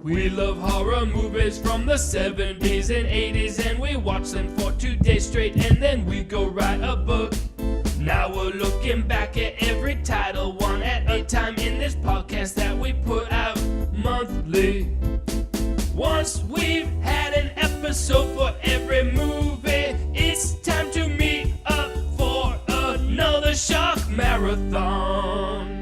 We love horror movies from the 70s and 80s, and we watch them for 2 days straight, and then we go write a book. Now we're looking back at every title, one at a time, in this podcast that we put out monthly. Once we've had an episode for every movie, it's time to meet up for another Shock Marathon.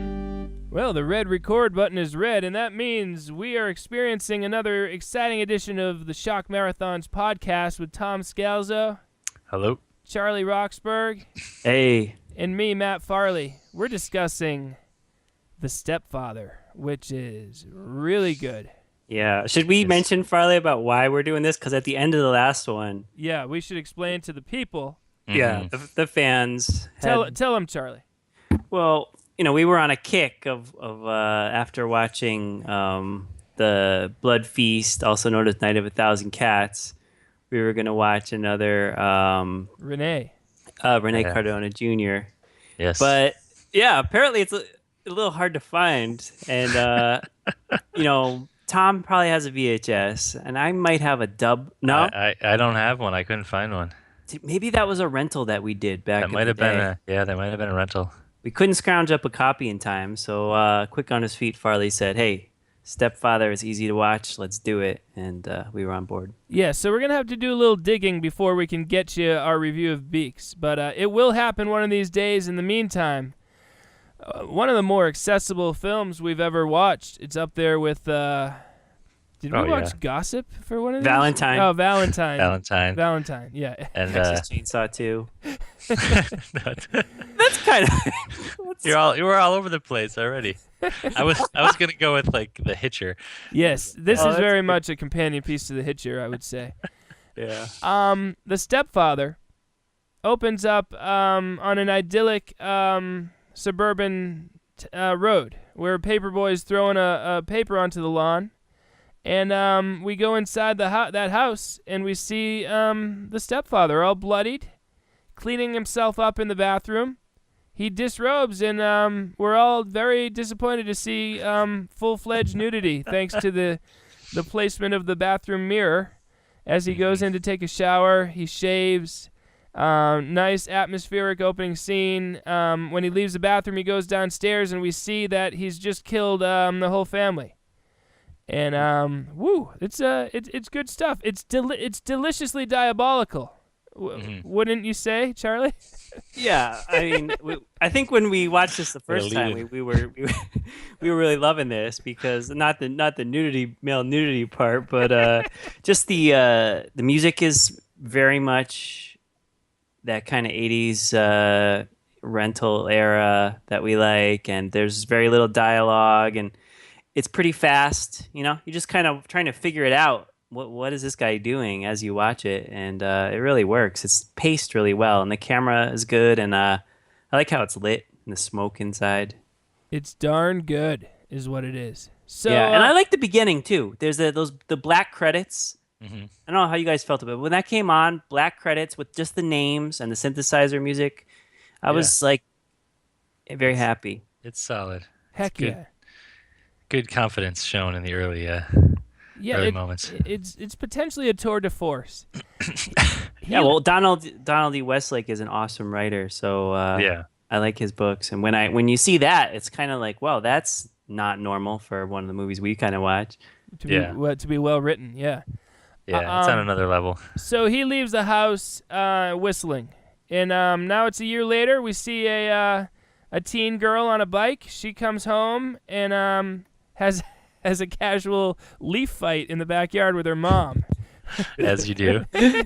Well, the red record button is red, and that means we are experiencing another exciting edition of the Shock Marathons podcast with Tom Scalzo. Hello. Charlie Roxburgh. Hey. And me, Matt Farley. We're discussing The Stepfather, which is really good. Yeah. Should we mention, Farley, about why we're doing this? Because at the end of the last one... Yeah, we should explain to the people. Mm-hmm. Yeah, the fans... Tell them, Charlie. Well, you know, we were on a kick of after watching the Blood Feast, also known as Night of a Thousand Cats. We were going to watch another... Renee Cardona Jr. Yes. But, yeah, apparently it's a little hard to find. And, you know... Tom probably has a VHS, and I might have a dub. No? I don't have one. I couldn't find one. Maybe that was a rental that we did back in the day. That might have been a rental. We couldn't scrounge up a copy in time, so quick on his feet, Farley said, hey, Stepfather is easy to watch. Let's do it. And we were on board. Yeah, so we're going to have to do a little digging before we can get you our review of Beaks. But it will happen one of these days. In the meantime, one of the more accessible films we've ever watched. It's up there with... Did we watch Gossip for one of these? Valentine. Oh, Valentine. Valentine, yeah. And Texas Chainsaw 2. That's kind of... You were all over the place already. I was going to go with, like, The Hitcher. Yes, this is very much a companion piece to The Hitcher, I would say. Yeah. The Stepfather opens up on an idyllic suburban road where Paperboy's throwing a paper onto the lawn. And we go inside that house, and we see the Stepfather all bloodied, cleaning himself up in the bathroom. He disrobes, and we're all very disappointed to see full-fledged nudity, thanks to the placement of the bathroom mirror. As he goes in to take a shower, he shaves. Nice atmospheric opening scene. When he leaves the bathroom, he goes downstairs, and we see that he's just killed the whole family. And it's good stuff. It's deliciously diabolical. Wouldn't you say, Charlie? Yeah, I mean, I think when we watched this the first time, we were really loving this because not the male nudity part, but just the music is very much that kind of 80s rental era that we like, and there's very little dialogue, and it's pretty fast, you know. You're just kind of trying to figure it out. What is this guy doing as you watch it? And it really works. It's paced really well, and the camera is good, and I like how it's lit and the smoke inside. It's darn good, is what it is. So yeah, and I like the beginning too. There's the black credits. Mm-hmm. I don't know how you guys felt about it. When that came on, black credits with just the names and the synthesizer music, I was like very happy. It's solid. Heck yeah. Good confidence shown in the early moments. It's potentially a tour de force. Yeah, well, Donald E. Westlake is an awesome writer, so I like his books. And when you see that, it's kind of like, wow, that's not normal for one of the movies we kind of watch. To be well written, yeah. Yeah, it's on another level. So he leaves the house whistling, and now it's a year later. We see a teen girl on a bike. She comes home and has a casual leaf fight in the backyard with her mom. As you do. You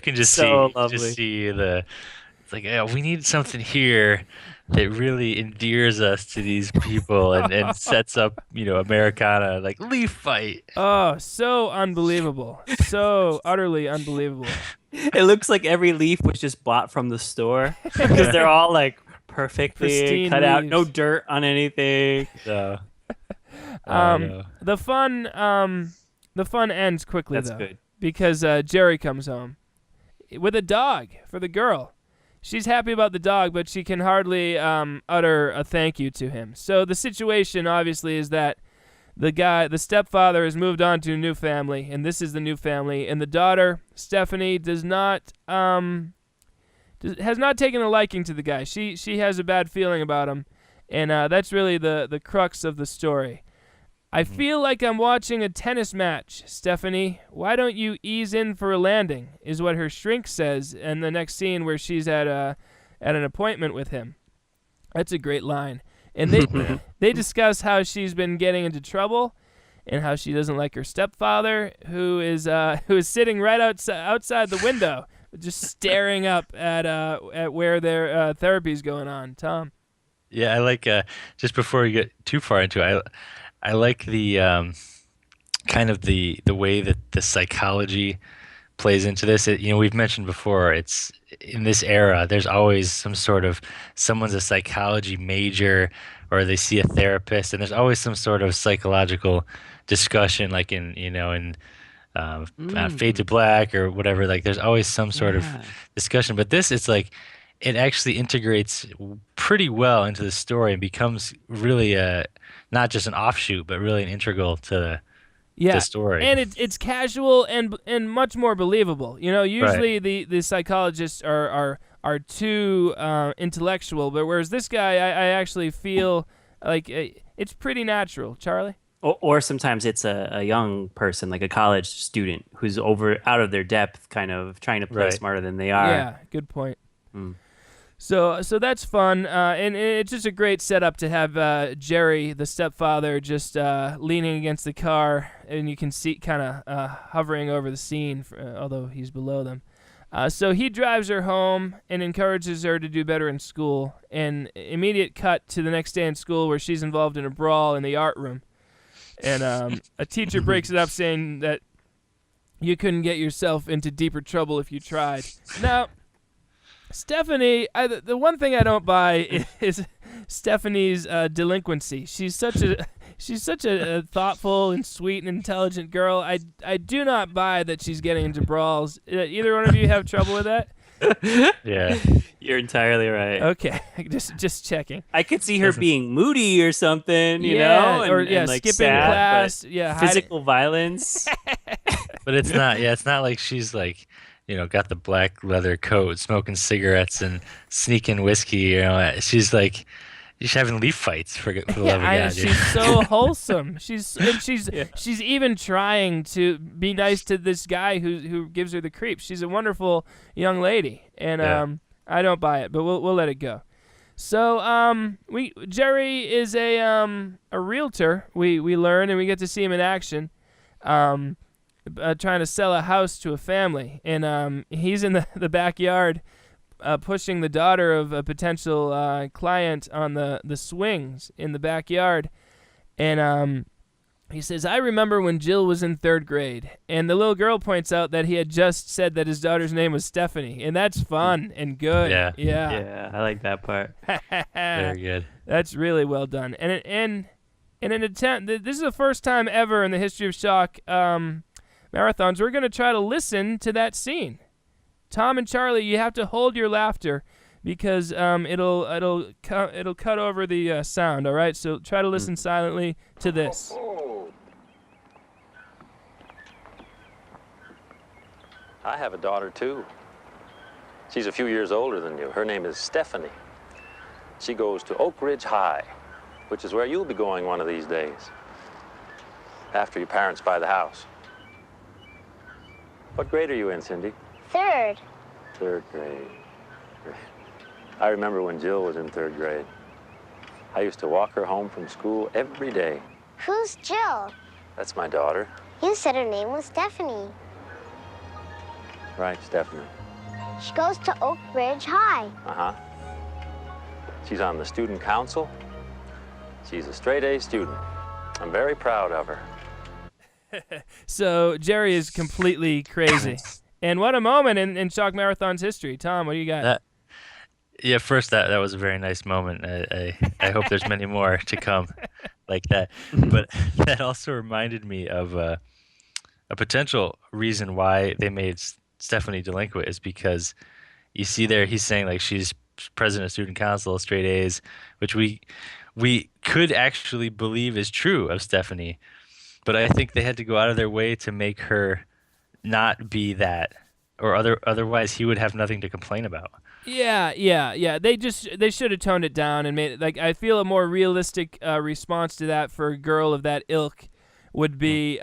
can just see it's like, yeah, we need something here that really endears us to these people and sets up, Americana, like leaf fight. Oh, so unbelievable. So utterly unbelievable. It looks like every leaf was just bought from the store because they're all like perfectly pristine cut out, leaves. no dirt on anything. So, the fun ends quickly. That's though, good. because Jerry comes home with a dog for the girl. She's happy about the dog, but she can hardly utter a thank you to him. So the situation, obviously, is that the stepfather has moved on to a new family, and this is the new family. And the daughter, Stephanie, has not taken a liking to the guy. She has a bad feeling about him, and that's really the crux of the story. I feel like I'm watching a tennis match, Stephanie. Why don't you ease in for a landing, is what her shrink says in the next scene where she's at an appointment with him. That's a great line. And they discuss how she's been getting into trouble and how she doesn't like her stepfather, who is sitting right outside the window, just staring up at where their therapy's going on. Tom? Yeah, I like, just before we get too far into it, I like the kind of the way that the psychology plays into this. We've mentioned before, it's in this era, there's always someone's a psychology major, or they see a therapist, and there's always some sort of psychological discussion, like in Fade to Black or whatever. Like there's always some sort of discussion, but this, it's like it actually integrates pretty well into the story and becomes really not just an offshoot, but really an integral to the story. And it's casual and much more believable. Usually the psychologists are too intellectual, but whereas this guy, I actually feel like it's pretty natural. Charlie? Or sometimes it's a young person, like a college student, who's out of their depth, kind of trying to play smarter than they are. Yeah, good point. So that's fun, and it's just a great setup to have Jerry, the stepfather, just leaning against the car, and you can see kind of hovering over the scene, although he's below them. So he drives her home and encourages her to do better in school, and immediate cut to the next day in school where she's involved in a brawl in the art room. And a teacher breaks it up saying that you couldn't get yourself into deeper trouble if you tried. Now, Stephanie, the one thing I don't buy is Stephanie's delinquency. She's such a thoughtful and sweet and intelligent girl. I do not buy that she's getting into brawls. Either one of you have trouble with that? Yeah, you're entirely right. Okay, just checking. I could see her being moody or something, you know, or like skipping sad, class, physical violence. But it's not. Yeah, it's not like she's like, got the black leather coat, smoking cigarettes and sneaking whiskey. She's like, she's having leaf fights for the love of God. She's so wholesome. She's even trying to be nice to this guy who gives her the creeps. She's a wonderful young lady, and I don't buy it, but we'll let it go. So Jerry is a realtor. We learn, and we get to see him in action. Trying to sell a house to a family, and he's in the backyard pushing the daughter of a potential client on the swings in the backyard, and he says, I remember when Jill was in 3rd grade, and the little girl points out that he had just said that his daughter's name was Stephanie, and that's fun and good. Yeah, I like that part. Very good. That's really well done. And in an attempt, this is the first time ever in the history of Shock Marathons, we're going to try to listen to that scene. Tom and Charlie, you have to hold your laughter because it'll cut over the sound. All right, so try to listen silently to this. I have a daughter too. She's a few years older than you. Her name is Stephanie. She goes to Oak Ridge High, which is where you'll be going one of these days, after your parents buy the house. What grade are you in, Cindy? 3rd. 3rd grade. I remember when Jill was in 3rd grade. I used to walk her home from school every day. Who's Jill? That's my daughter. You said her name was Stephanie. Right, Stephanie. She goes to Oak Ridge High. Uh-huh. She's on the student council. She's a straight-A student. I'm very proud of her. So Jerry is completely crazy. And what a moment in Shock Marathon's history. Tom, what do you got? First, that was a very nice moment. I hope there's many more to come like that. But that also reminded me of a potential reason why they made Stephanie delinquent is because you see there he's saying like she's president of student council, straight A's, which we we could actually believe is true of Stephanie. But I think they had to go out of their way to make her not be that, or otherwise he would have nothing to complain about. Yeah. They should have toned it down and made it like I feel a more realistic response to that for a girl of that ilk would be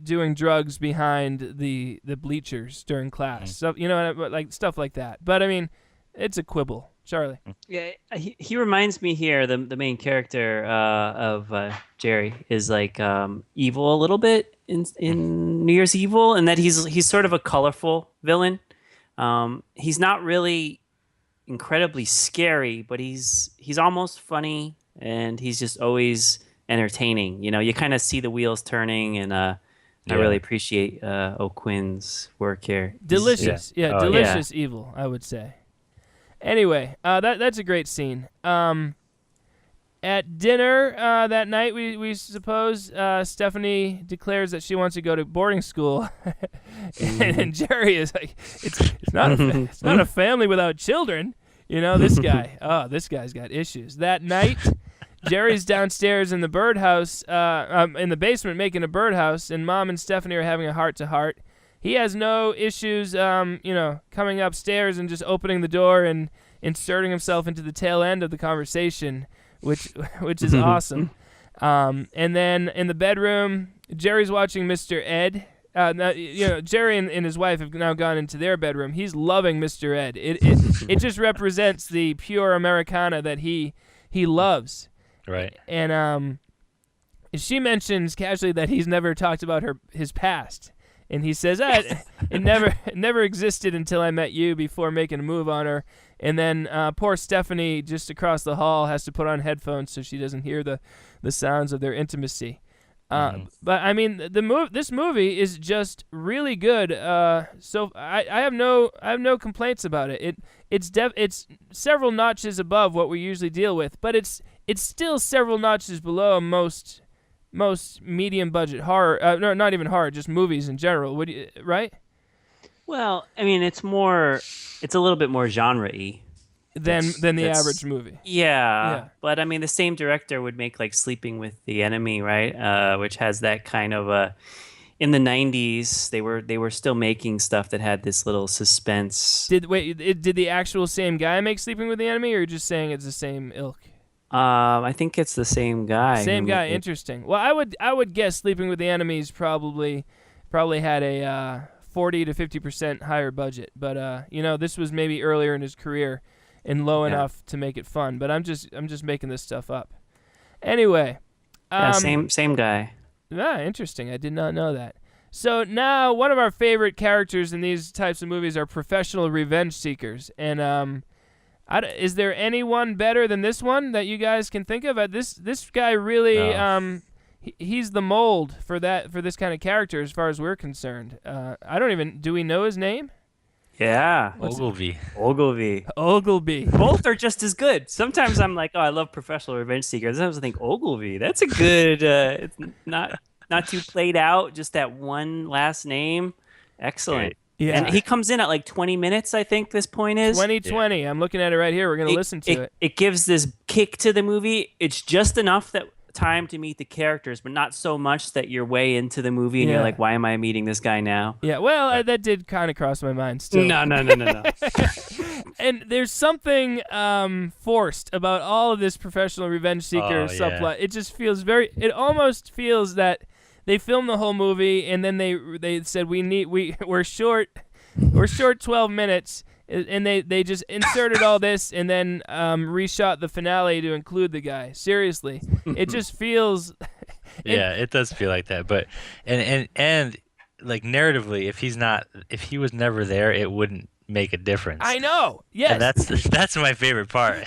doing drugs behind the bleachers during class. So like stuff like that. But I mean, it's a quibble. Charlie. Yeah, he reminds me here. The main character of Jerry is like evil a little bit in New Year's Evil, and that he's sort of a colorful villain. He's not really incredibly scary, but he's almost funny, and he's just always entertaining. You kind of see the wheels turning, and I really appreciate O'Quinn's work here. Delicious, delicious evil, I would say. Anyway, that's a great scene. At dinner that night, we suppose Stephanie declares that she wants to go to boarding school, and Jerry is like, "It's not a family without children." This guy. Oh, this guy's got issues. That night, Jerry's downstairs in the birdhouse, in the basement, making a birdhouse, and Mom and Stephanie are having a heart-to-heart. He has no issues, coming upstairs and just opening the door and inserting himself into the tail end of the conversation, which is awesome. And then in the bedroom, Jerry's watching Mr. Ed. Jerry and his wife have now gone into their bedroom. He's loving Mr. Ed. It just represents the pure Americana that he loves. Right. And she mentions casually that he's never talked about his past. And he says, it never existed until I met you before making a move on her. And then poor Stephanie just across the hall has to put on headphones so she doesn't hear the sounds of their intimacy. But I mean, this movie is just really good. So I have no complaints about it. It's several notches above what we usually deal with, but it's still several notches below most medium budget horror, no, not even horror, just movies in general. Right? Well, I mean, it's a little bit more genre-y than the average movie. Yeah, but I mean, the same director would make like Sleeping with the Enemy, right? Which has that kind of in the 90s, they were still making stuff that had this little suspense. Did the actual same guy make Sleeping with the Enemy, or are you just saying it's the same ilk? I think it's the same guy. Same guy. Interesting. Well, I would guess Sleeping with the Enemies probably had a 40 to 50% higher budget, but this was maybe earlier in his career and low enough to make it fun. But I'm just making this stuff up. Anyway. Same guy. Interesting. I did not know that. So now one of our favorite characters in these types of movies are professional revenge seekers, and is there anyone better than this one that you guys can think of? This guy really, he's the mold for this kind of character as far as we're concerned. Do we know his name? Yeah. Ogilvy. Both are just as good. Sometimes I'm like, oh, I love professional revenge seekers. Sometimes I think Ogilvy. That's a good, it's not too played out, just that one last name. Excellent. Right. Yeah. And he comes in at like 20 minutes, I think this point is. 2020. Yeah. I'm looking at it right here. We're going to listen to it. It gives this kick to the movie. It's just enough time to meet the characters, but not so much that you're way into the movie and you're like, why am I meeting this guy now? Yeah, well, that did kind of cross my mind still. No. And there's something forced about all of this professional revenge seeker subplot. It just feels it almost feels that they filmed the whole movie and then they said we're short 12 minutes, and they just inserted all this and then reshot the finale to include the guy. Seriously, it just feels. It does feel like that, but and like narratively, if he was never there, it wouldn't make a difference. I know. Yes. And that's my favorite part.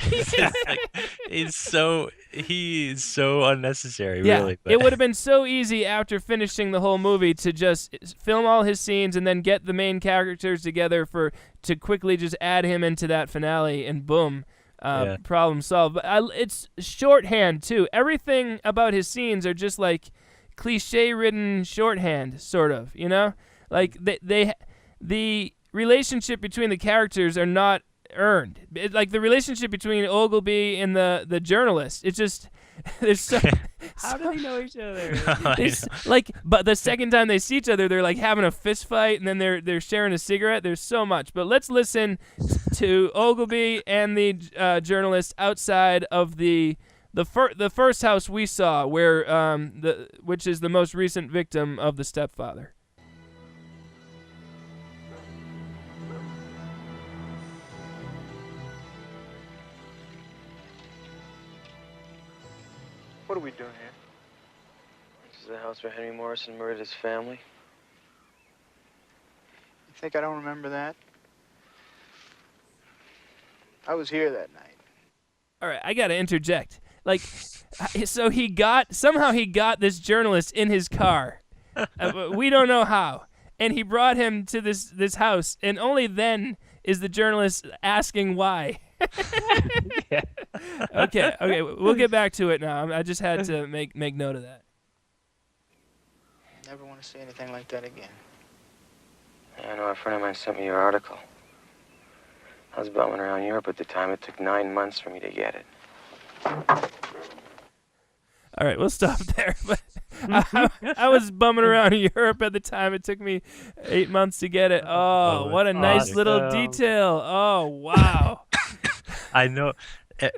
He's so unnecessary, really. But. It would have been so easy after finishing the whole movie to just film all his scenes and then get the main characters together to quickly just add him into that finale, and boom, problem solved. But it's shorthand too. Everything about his scenes are just like cliche-ridden shorthand, sort of. Like the relationship between the characters are not earned. Like the relationship between Ogilvy and the journalist. It's just there's so. How do they know each other? But the second time they see each other, they're like having a fist fight, and then they're sharing a cigarette. There's so much. But let's listen to Ogilvy and the journalist outside of the first house we saw, where which is the most recent victim of the stepfather. What are we doing here? This is the house where Henry Morrison murdered his family. You think I don't remember that? I was here that night. All right, I got to interject. Like, so somehow he got this journalist in his car. We don't know how. And he brought him to this house, and only then is the journalist asking why. Yeah. Okay, we'll get back to it now. I just had to make note of that. Never want to see anything like that again. Yeah, I know a friend of mine sent me your article. I was bumming around Europe at the time. It took 9 months for me to get it. All right, we'll stop there. But I was bumming around in Europe at the time. It took me 8 months to get it. Oh, what a nice little detail. Oh, wow. I know.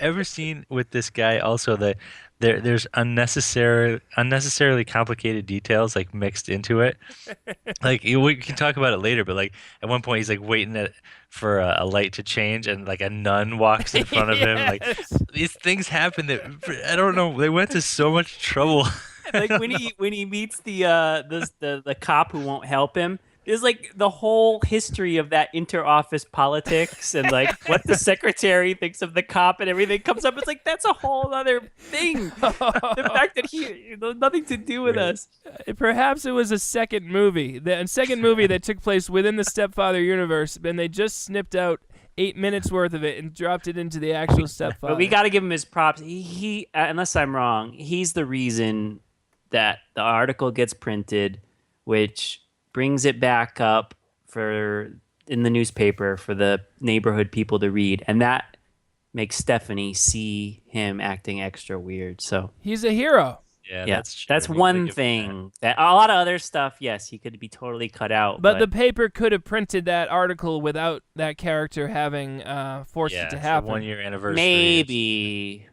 Ever seen with this guy also that there's unnecessarily complicated details like mixed into it. Like we can talk about it later, but like at one point he's like waiting for a light to change, and like a nun walks in front of him. Like these things happen that I don't know. They went to so much trouble. Like when he meets the cop who won't help him. There's like the whole history of that inter-office politics and like what the secretary thinks of the cop and everything comes up. It's like that's a whole other thing. The fact that he nothing to do with us. Perhaps it was a second movie that took place within the Stepfather universe, and they just snipped out 8 minutes worth of it and dropped it into the actual Stepfather. But we got to give him his props. He unless I'm wrong, he's the reason that the article gets printed, which brings it back up in the newspaper for the neighborhood people to read, and that makes Stephanie see him acting extra weird. So he's a hero. Yeah, that's one thing. That a lot of other stuff, yes, he could be totally cut out. But the paper could have printed that article without that character having forced it to happen. 1 year anniversary. Maybe.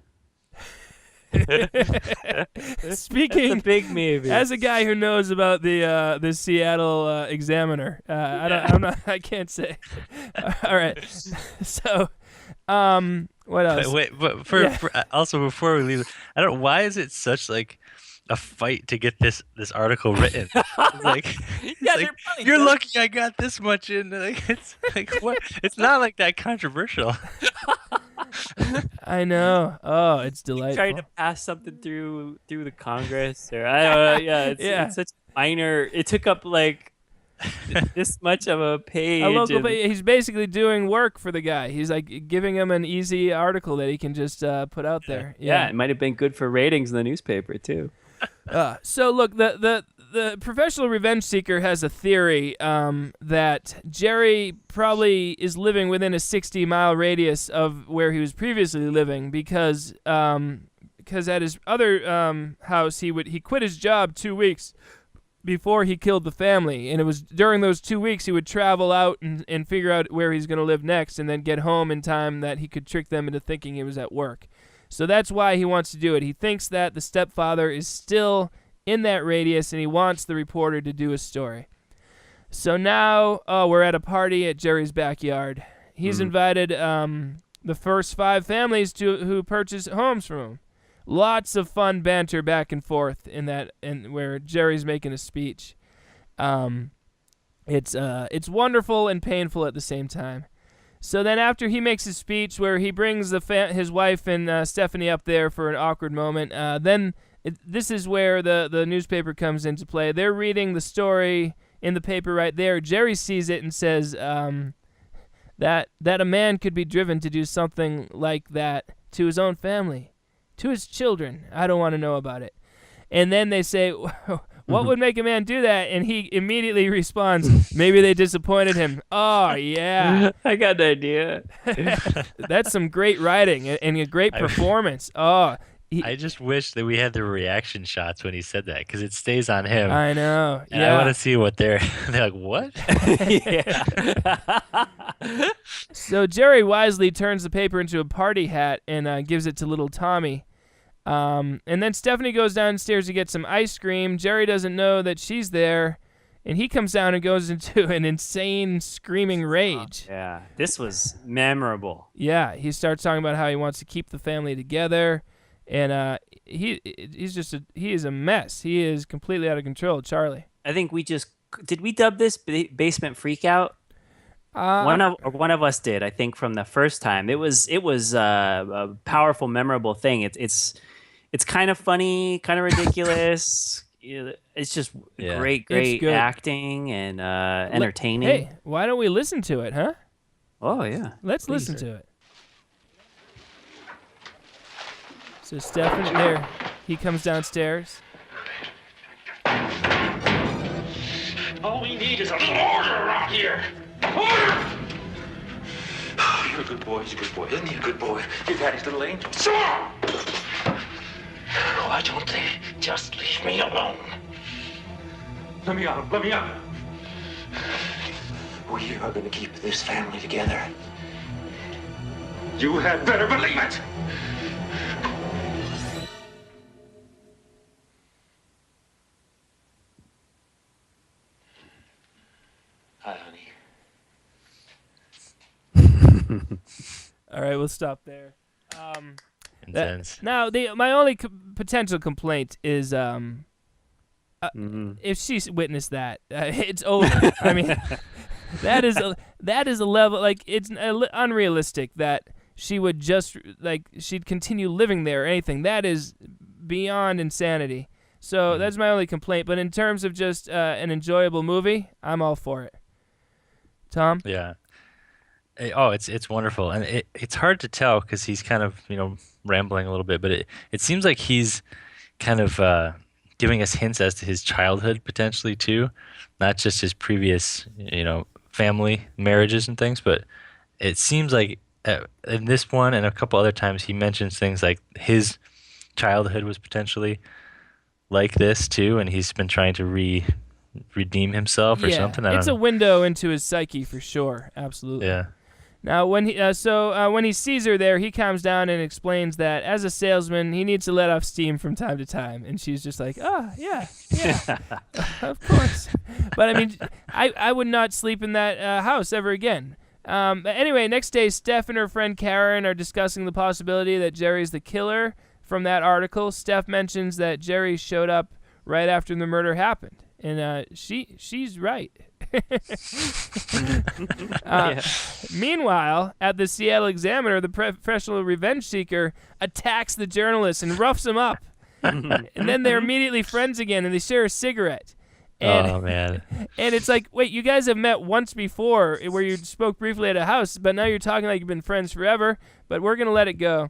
Speaking, that's a big maybe. As a guy who knows about the Seattle Examiner, I can't say. All right, so what else? Wait, but also before we leave, I don't. Why is it such like a fight to get this article written? It's like, you're lucky I got this much in. Like, it's like what? It's not like that controversial. I know. Oh, it's delightful. Trying to pass something through the Congress, or I don't know. Yeah, it's such minor. It took up like this much of a page. He's basically doing work for the guy. He's like giving him an easy article that he can just put out there. Yeah, it might have been good for ratings in the newspaper too. So look, the professional revenge seeker has a theory that Jerry probably is living within a 60-mile radius of where he was previously living because at his other house he quit his job 2 weeks before he killed the family, and it was during those 2 weeks he would travel out and figure out where he's going to live next, and then get home in time that he could trick them into thinking he was at work. So that's why he wants to do it. He thinks that the stepfather is still in that radius, and he wants the reporter to do a story. So now we're at a party at Jerry's backyard. He's invited the first 5 families who purchase homes from him. Lots of fun banter back and forth and where Jerry's making a speech. It's wonderful and painful at the same time. So then after he makes his speech where he brings his wife and Stephanie up there for an awkward moment, this is where the newspaper comes into play. They're reading the story in the paper right there. Jerry sees it and says that a man could be driven to do something like that to his own family, to his children. I don't want to know about it. And then they say, What would make a man do that? And he immediately responds, maybe they disappointed him. Oh, yeah. I got an idea. That's some great writing and a great performance. Oh, I just wish that we had the reaction shots when he said that, because it stays on him. I know. And yeah. I want to see what they're like, what? So Jerry wisely turns the paper into a party hat and gives it to little Tommy. And then Stephanie goes downstairs to get some ice cream. Jerry doesn't know that she's there, and he comes down and goes into an insane screaming rage. Oh, yeah, this was memorable. Yeah, he starts talking about how he wants to keep the family together, and he is a mess. He is completely out of control, Charlie. I think did we dub this basement freakout? One of us did, I think, from the first time. It was a powerful, memorable thing. It's kind of funny, kind of ridiculous. It's just great acting and entertaining. Hey, why don't we listen to it, huh? Oh yeah, let's listen to it. So Stephen, there, he comes downstairs. All we need is a little order around here. Order! Oh, you're a good boy. He's a good boy. Isn't he a good boy? Your daddy's little angel. Sure! Why don't they just leave me alone? Let me out. Let me out. We are going to keep this family together. You had better believe it! Hi, honey. All right, we'll stop there. Intense. Now, my only potential complaint is if she's witnessed that, it's over. I mean, that is a level, like, it's unrealistic that she would just, like, she'd continue living there or anything. That is beyond insanity. So that's my only complaint. But in terms of just an enjoyable movie, I'm all for it. Tom? Yeah. Oh, it's wonderful, and it's hard to tell because he's kind of rambling a little bit, but it seems like he's kind of giving us hints as to his childhood potentially too, not just his previous family marriages and things, but it seems like in this one and a couple other times he mentions things like his childhood was potentially like this too, and he's been trying to redeem himself or something. It's a window into his psyche for sure. Absolutely. Yeah. Now, when he sees her there, he calms down and explains that as a salesman, he needs to let off steam from time to time. And she's just like, oh, yeah, of course. But, I mean, I would not sleep in that house ever again. But anyway, next day, Steph and her friend Karen are discussing the possibility that Jerry's the killer from that article. Steph mentions that Jerry showed up right after the murder happened. And she's right. Meanwhile, at the Seattle Examiner, the professional revenge seeker attacks the journalist and roughs him up. And then they're immediately friends again, and they share a cigarette. And, oh, man. And it's like, wait, you guys have met once before where you spoke briefly at a house, but now you're talking like you've been friends forever, but we're going to let it go.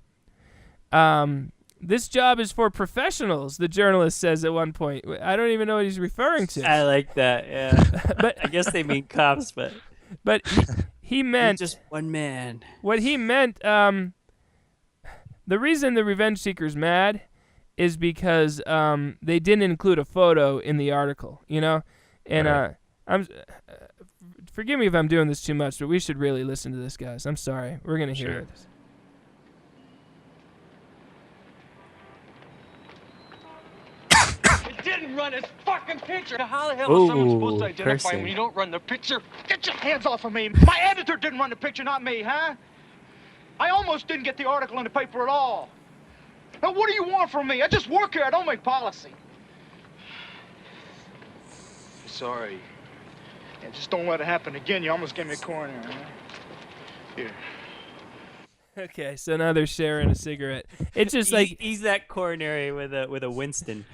This job is for professionals, the journalist says at one point. I don't even know what he's referring to. I like that, yeah. But I guess they mean cops, but he meant just one man. What he meant, the reason the revenge seeker's mad is because they didn't include a photo in the article, And right. Forgive me if I'm doing this too much, but we should really listen to this, guys. I'm sorry. We're gonna hear it. Didn't run his fucking picture. How the hell is someone supposed to identify cursing. when you don't run the picture? Get your hands off of me. My editor didn't run the picture, not me, huh? I almost didn't get the article in the paper at all. Now, what do you want from me? I just work here. I don't make policy. Sorry. Yeah, just don't let it happen again. You almost gave me a coronary, huh? Here. Okay, so now they're sharing a cigarette. It's just like he's that coronary with a Winston.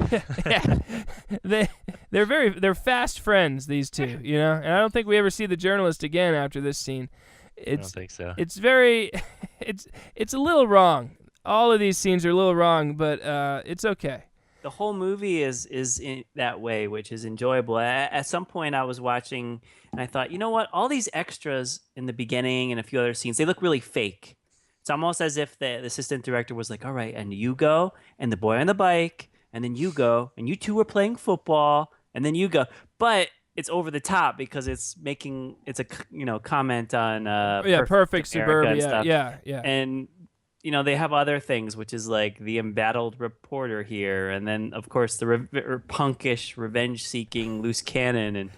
Yeah. They're fast friends, these two, And I don't think we ever see the journalist again after this scene. I don't think so. It's very it's a little wrong. All of these scenes are a little wrong, but it's okay. the whole movie is in that way, which is enjoyable. At some point, I was watching and I thought, you know what? All these extras in the beginning and a few other scenes, they look really fake. It's almost as if the assistant director was like, all right, and you go, and the boy on the bike, and then you go, and you two are playing football, and then you go. But it's over the top because it's a comment on perfect suburbia. Yeah. And they have other things, which is like the embattled reporter here, and then of course the punkish, revenge-seeking loose cannon, and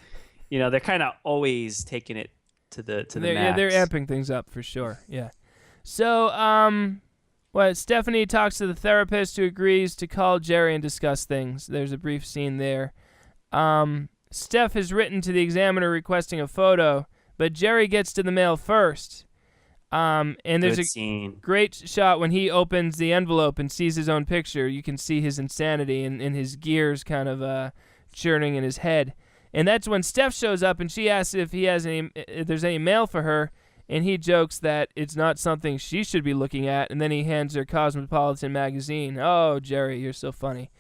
they're kind of always taking it to the max. Yeah, they're amping things up for sure. Yeah. So, Stephanie talks to the therapist who agrees to call Jerry and discuss things. There's a brief scene there. Steph has written to the examiner requesting a photo, but Jerry gets to the mail first. And there's a great shot when he opens the envelope and sees his own picture. You can see his insanity and his gears kind of churning in his head. And that's when Steph shows up and she asks if there's any mail for her, and he jokes that it's not something she should be looking at, and then he hands her Cosmopolitan magazine. Oh, Jerry, you're so funny.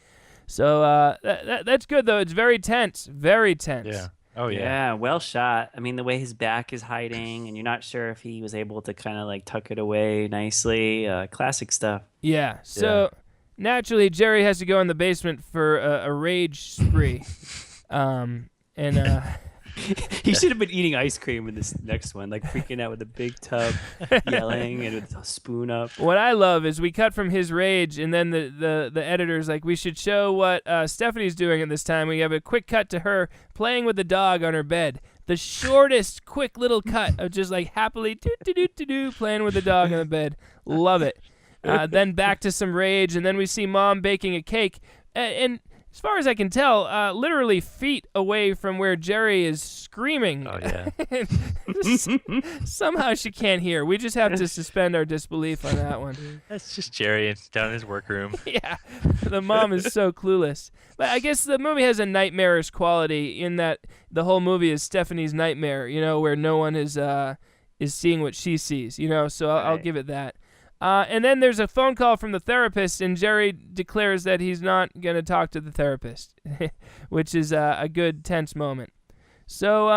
So that's good, though. It's very tense. Very tense. Yeah. Oh, yeah. Yeah, well shot. I mean, the way his back is hiding, and you're not sure if he was able to kind of like tuck it away nicely. Classic stuff. Yeah. So naturally, Jerry has to go in the basement for a rage spree. He should have been eating ice cream in this next one, like freaking out with a big tub, yelling, and with a spoon up. What I love is we cut from his rage, and then the editor's like, we should show what Stephanie's doing at this time. We have a quick cut to her playing with the dog on her bed. The shortest, quick little cut of just like happily playing with the dog on the bed. Love it. Then back to some rage, and then we see Mom baking a cake. And as far as I can tell, literally feet away from where Jerry is screaming. Oh, yeah. Somehow she can't hear. We just have to suspend our disbelief on that one. That's just Jerry down in his workroom. Yeah, the mom is so clueless. But I guess the movie has a nightmarish quality in that the whole movie is Stephanie's nightmare, where no one is seeing what she sees, so I'll give it that. And then there's a phone call from the therapist, and Jerry declares that he's not going to talk to the therapist, which is a good, tense moment. So,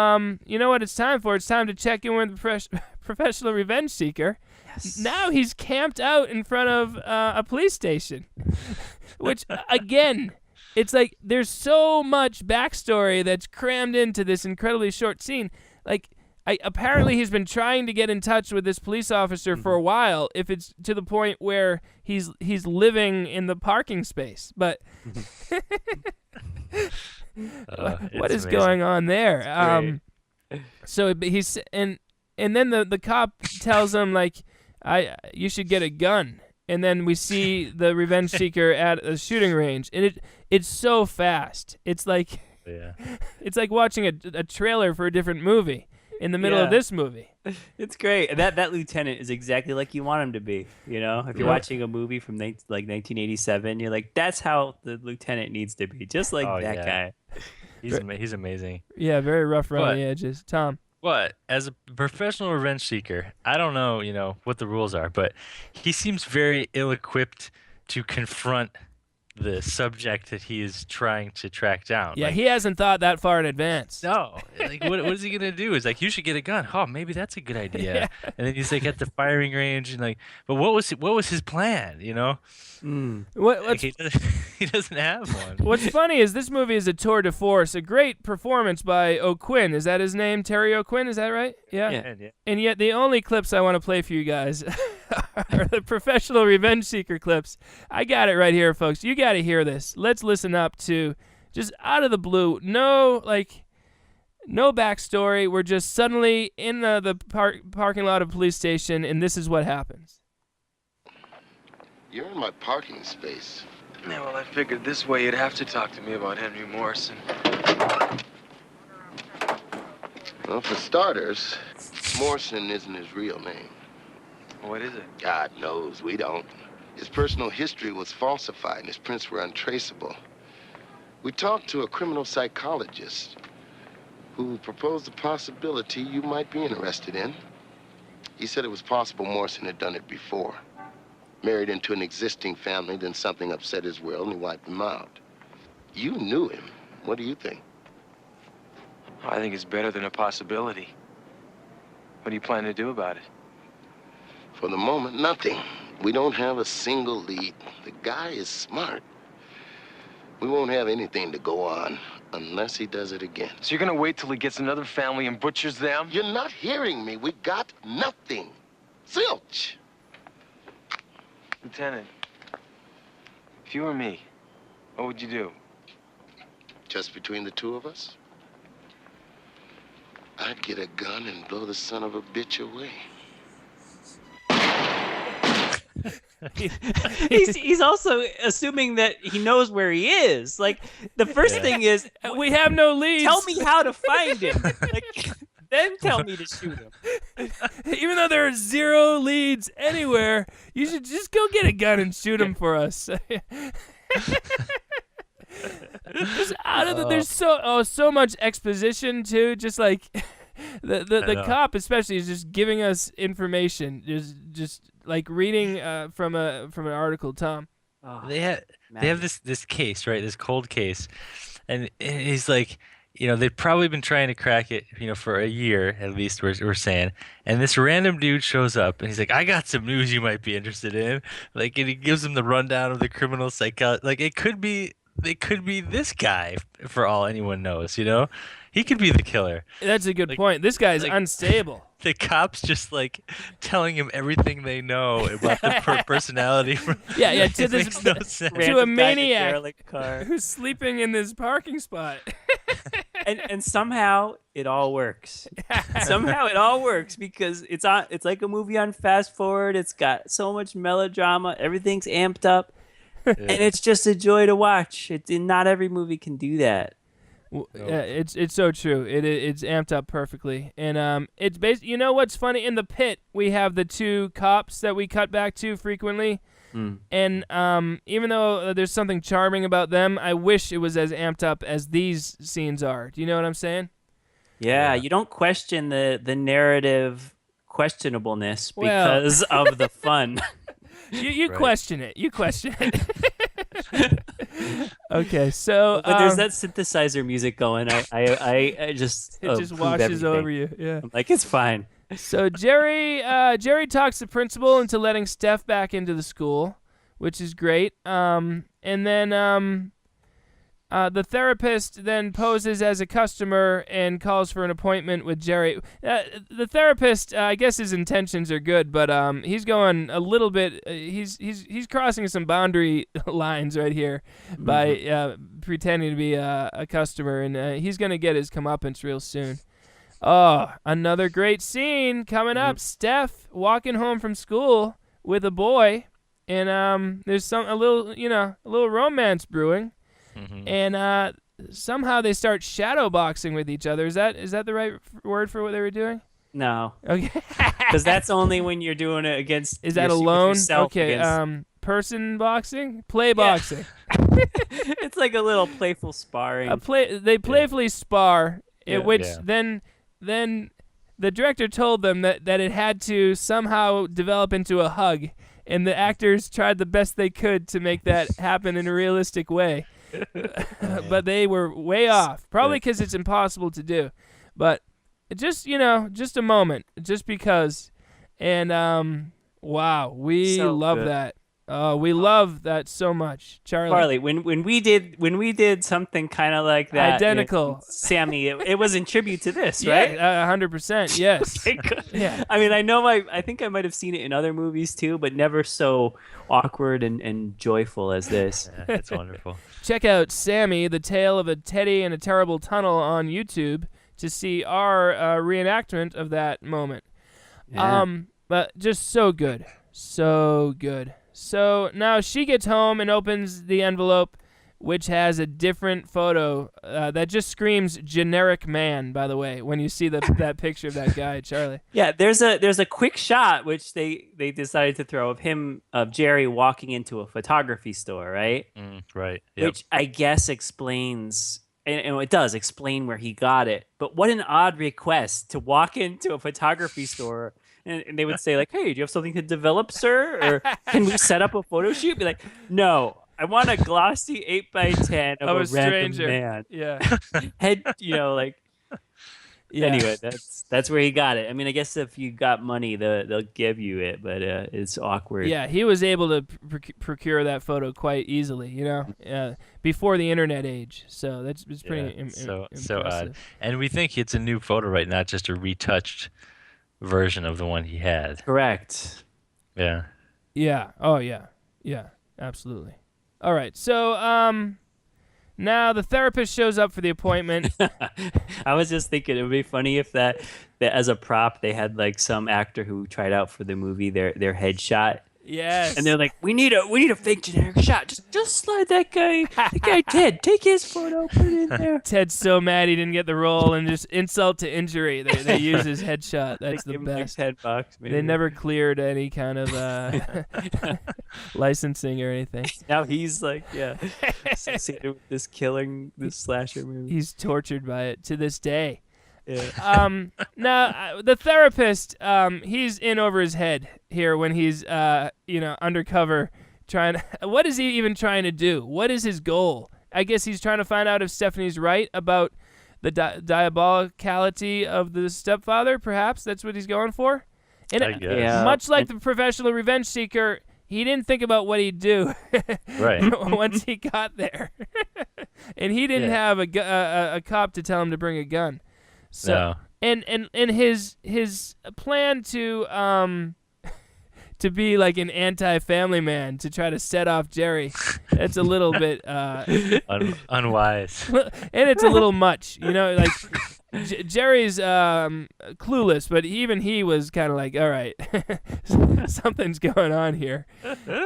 you know what it's time for? It's time to check in with the professional revenge seeker. Yes. Now he's camped out in front of a police station, which, again, it's like there's so much backstory that's crammed into this incredibly short scene. Like, apparently he's been trying to get in touch with this police officer for a while, if it's to the point where he's living in the parking space. But what is going on there? So he's and then the cop tells him like, you should get a gun. And then we see the revenge seeker at a shooting range, and it's so fast. It's like it's like watching a trailer for a different movie in the middle of this movie. It's great. That lieutenant is exactly like you want him to be. If you're watching a movie from like 1987, you're like, that's how the lieutenant needs to be, just like guy. He's amazing. Yeah, very rough around the edges. Tom. But as a professional revenge seeker, I don't know, what the rules are, but he seems very ill-equipped to confront the subject that he is trying to track down. Yeah, he hasn't thought that far in advance. No. Like, what is he going to do? He's like, you should get a gun. Oh, maybe that's a good idea. Yeah. And then he's like at the firing range and like, but what was his plan, He doesn't have one. What's funny is this movie is a tour de force, a great performance by O'Quinn. Is that his name? Terry O'Quinn, is that right? Yeah. And yet the only clips I want to play for you guys are the professional revenge seeker clips. I got it right here, folks. You got to hear this. Let's listen up to, just out of the blue, no backstory. We're just suddenly in the parking lot of a police station, and this is what happens. You're in my parking space. Yeah, well, I figured this way you'd have to talk to me about Henry Morrison. Well, for starters, Morrison isn't his real name. What is it? God knows, we don't. His personal history was falsified and his prints were untraceable. We talked to a criminal psychologist who proposed the possibility you might be interested in. He said it was possible Morrison had done it before. married into an existing family, then something upset his world and he wiped him out. You knew him. What do you think? I think it's better than a possibility. What do you plan to do about it? For the moment, nothing. We don't have a single lead. The guy is smart. We won't have anything to go on unless he does it again. So you're gonna wait till he gets another family and butchers them? You're not hearing me. We got nothing. Zilch. Lieutenant, if you were me, what would you do? Just between the two of us? I'd get a gun and blow the son of a bitch away. he's also assuming that he knows where he is. Like, the first thing is, we have no leads. Tell me how to find him. Like, then tell me to shoot him. Even though there are 0 leads anywhere, you should just go get a gun and shoot him for us. Just out of there's so much exposition too. Just like the cop especially is just giving us information. Just like reading from an article, Tom. Oh, they have this case, right? This cold case, and he's like, they've probably been trying to crack it, for a year at least. We're saying, and this random dude shows up, and he's like, "I got some news you might be interested in." Like, and he gives him the rundown of the criminal psychology. Like, they could be this guy for all anyone knows. He could be the killer. That's a good point. This guy's unstable. The cops just like telling him everything they know about the personality. Yeah. To this, makes no sense. To a maniac who's sleeping in this parking spot. and somehow it all works. Somehow it all works because it's like a movie on fast forward. It's got so much melodrama. Everything's amped up, and it's just a joy to watch. Not every movie can do that. Yeah, it's so true. It's amped up perfectly, and it's basically. You know what's funny? In the pit, we have the 2 cops that we cut back to frequently, and even though there's something charming about them, I wish it was as amped up as these scenes are. Do you know what I'm saying? Yeah, you don't question the narrative questionableness because of the fun. You question it. You question it. Okay, so when there's that synthesizer music going, I just it just washes over you. Yeah, I'm like, it's fine. So Jerry talks the principal into letting Steph back into the school, which is great. And then the therapist then poses as a customer and calls for an appointment with Jerry. The therapist, I guess his intentions are good, but he's going a little bit. He's crossing some boundary lines right here by pretending to be a customer, and he's gonna get his comeuppance real soon. Oh, another great scene coming up. Steph walking home from school with a boy, and there's a little romance brewing. And somehow they start shadow boxing with each other. Is that the right word for what they were doing? No. Okay. Because that's only when you're doing it against. Is that alone? Okay. Against... Person boxing, boxing. It's like a little playful sparring. They playfully spar, which then the director told them that it had to somehow develop into a hug, and the actors tried the best they could to make that happen in a realistic way. But they were way off, probably because it's impossible to do. But just a moment, just because. And wow, we love that. We love that so much, Charlie. When we did something kind of like that, identical, Sammy, it was in tribute to this, right? 100%, yes. Yeah. I mean, I think I might have seen it in other movies too, but never so awkward and joyful as this. Yeah, it's wonderful. Check out Sammy, the Tale of a Teddy in a Terrible Tunnel on YouTube to see our reenactment of that moment. Yeah. But just so good, so good. So now she gets home and opens the envelope, which has a different photo that just screams generic man, by the way, when you see that picture of that guy, Charlie. Yeah, there's a quick shot which they decided to throw of Jerry walking into a photography store, right? Right. Yep. Which I guess explains, and it does explain where he got it. But what an odd request to walk into a photography store And they would say like, "Hey, do you have something to develop, sir? Or can we set up a photo shoot?" Be like, "No, I want a glossy 8x10 of a stranger. random man." Yeah. Head, like. Yeah. Anyway, that's where he got it. I mean, I guess if you got money, they'll give you it, but it's awkward. Yeah, he was able to procure that photo quite easily, before the internet age. So it's pretty so impressive. odd. And we think it's a new photo, right? Not just a retouched version of the one he had. Correct. Yeah. Yeah. Oh, yeah. Yeah, absolutely. All right. So, now the therapist shows up for the appointment. I was just thinking it would be funny if that as a prop they had like some actor who tried out for the movie their headshot. Yes. And they're like, we need a fake generic shot. Just slide that guy Ted. Take his photo, put it in there. Ted's so mad he didn't get the role, and just insult to injury. They use his headshot. That's the best. Like $10, maybe. They never cleared any kind of licensing or anything. Now he's like, associated with this slasher movie. He's tortured by it to this day. Yeah. Now the therapist, he's in over his head here when he's, undercover trying. What is he even trying to do? What is his goal? I guess he's trying to find out if Stephanie's right about the diabolicality of the stepfather. Perhaps that's what he's going for. And I guess. Much like the professional revenge seeker, he didn't think about what he'd do once he got there, and he didn't have a cop to tell him to bring a gun. So and his plan to be like an anti-family man to try to set off Jerry, that's a little bit unwise, and it's a little much, like Jerry's clueless, but even he was kind of like, all right, something's going on here.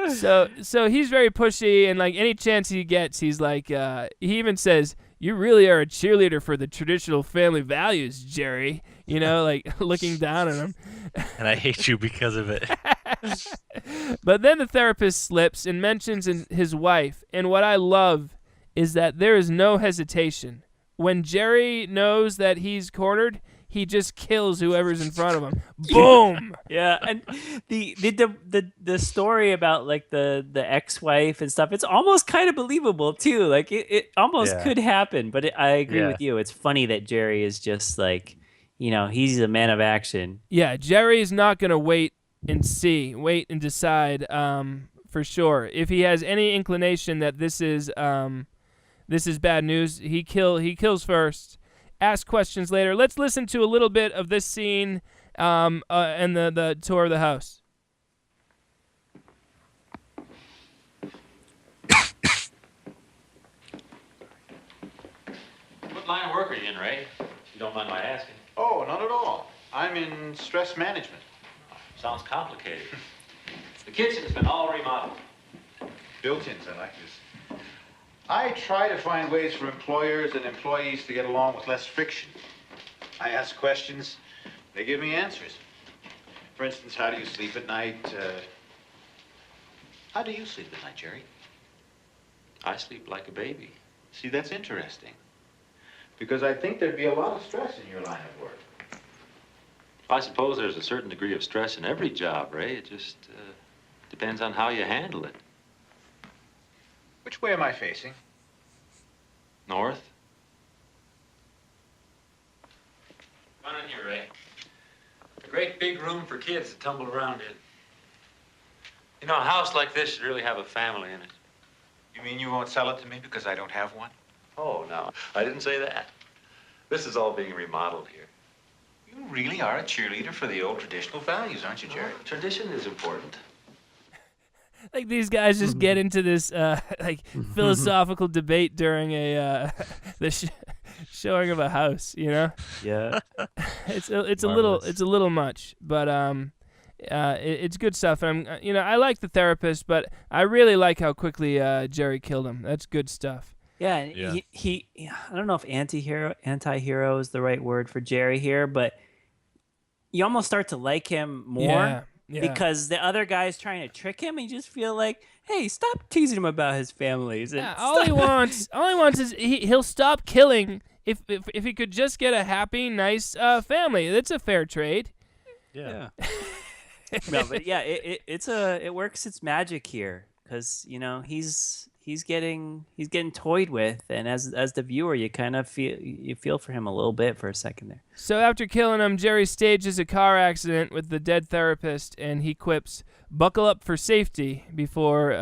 So he's very pushy, and like any chance he gets, he's like, he even says, "You really are a cheerleader for the traditional family values, Jerry." Like looking down on him. And I hate you because of it. But then the therapist slips and mentions his wife. And what I love is that there is no hesitation. When Jerry knows that he's cornered, he just kills whoever's in front of him. Boom! Yeah, and the story about like the ex-wife and stuff, it's almost kind of believable too. Like it almost could happen, but I agree with you. It's funny that Jerry is just like, he's a man of action. Yeah, Jerry's not going to wait and decide for sure. If he has any inclination that this is bad news, he kills first. Ask questions later. Let's listen to a little bit of this scene and the tour of the house. What line of work are you in, Ray? If you don't mind my asking. Oh, not at all. I'm in stress management. Sounds complicated. The kitchen's been all remodeled. Built-ins, I like this. I try to find ways for employers and employees to get along with less friction. I ask questions, they give me answers. For instance, how do you sleep at night? How do you sleep at night, Jerry? I sleep like a baby. See, that's interesting. Because I think there'd be a lot of stress in your line of work. I suppose there's a certain degree of stress in every job, Ray. It just depends on how you handle it. Which way am I facing? North. Come on in here, Ray. A great big room for kids to tumble around in. A house like this should really have a family in it. You mean you won't sell it to me because I don't have one? Oh, no. I didn't say that. This is all being remodeled here. You really are a cheerleader for the old traditional values, aren't you, Jerry? Tradition is important. Like these guys just get into this philosophical debate during showing of a house, Yeah. It's a little much, but it's good stuff. And I like the therapist, but I really like how quickly Jerry killed him. That's good stuff. Yeah. He I don't know if anti-hero is the right word for Jerry here, but you almost start to like him more. Yeah. Because the other guy's trying to trick him, and you just feel like, hey, stop teasing him about his families. All he wants is he'll stop killing if he could just get a happy, nice family. That's a fair trade. Yeah. No, but yeah, it works its magic here because he's getting toyed with, and as the viewer, you kind of feel for him a little bit for a second there. So after killing him, Jerry stages a car accident with the dead therapist, and he quips, "Buckle up for safety," before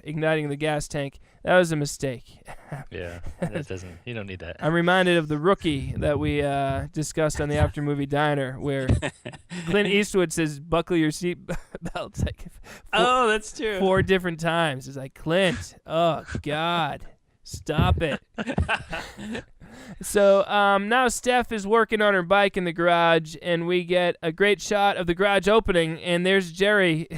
igniting the gas tank. That was a mistake. Yeah, that doesn't. You don't need that. I'm reminded of The Rookie that we discussed on the After Movie Diner, where Clint Eastwood says, "Buckle your seat belts." Like that's true. 4 different times. It's like, Clint, oh God, stop it. So now Steph is working on her bike in the garage, and we get a great shot of the garage opening, and there's Jerry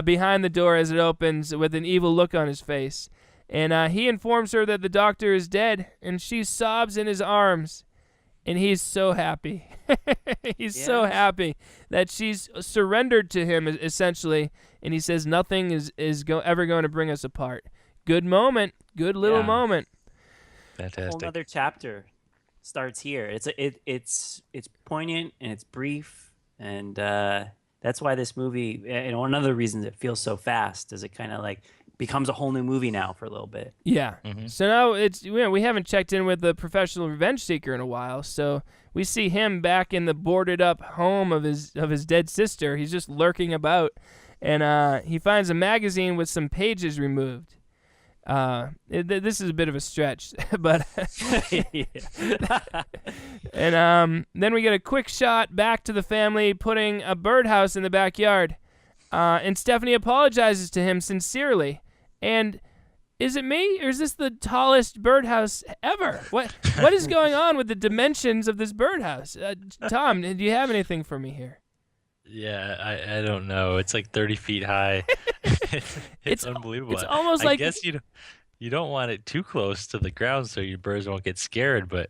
behind the door as it opens with an evil look on his face. And he informs her that the doctor is dead, and she sobs in his arms, and he's so happy. He's so happy that she's surrendered to him, essentially, and he says nothing is ever going to bring us apart. Good moment. Good little moment. Fantastic. A whole other chapter starts here. It's poignant and it's brief, and that's why this movie, and one of the reasons it feels so fast is it kind of like becomes a whole new movie now for a little bit. Yeah. Mm-hmm. So now we haven't checked in with the professional revenge seeker in a while, so we see him back in the boarded up home of his dead sister. He's just lurking about, and he finds a magazine with some pages removed. This is a bit of a stretch, but and then we get a quick shot back to the family putting a birdhouse in the backyard, and Stephanie apologizes to him sincerely. And is it me, or is this the tallest birdhouse ever? What is going on with the dimensions of this birdhouse? Tom, do you have anything for me here? Yeah, I don't know. It's like 30 feet high. it's unbelievable. It's almost I like guess you don't want it too close to the ground so your birds won't get scared, but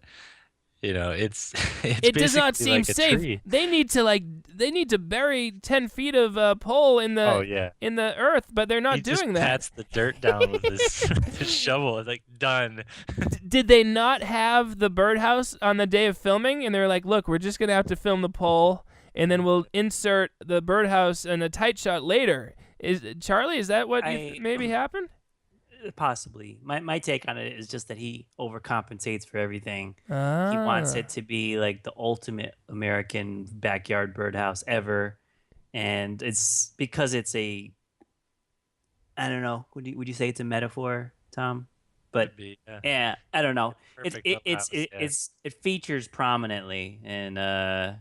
it does not seem like safe. Tree. They need to bury 10 feet of pole in the in the earth, but they're not doing that. He just pats the dirt down with his shovel. It's like, done. Did they not have the birdhouse on the day of filming? And they're like, look, we're just gonna have to film the pole, and then we'll insert the birdhouse in a tight shot later. Is that what maybe happened? Possibly. My take on it is just that he overcompensates for everything. He wants it to be like the ultimate American backyard birdhouse ever, and it's because it's I don't know. Would you say it's a metaphor, Tom? But yeah, I don't know. It features prominently, and I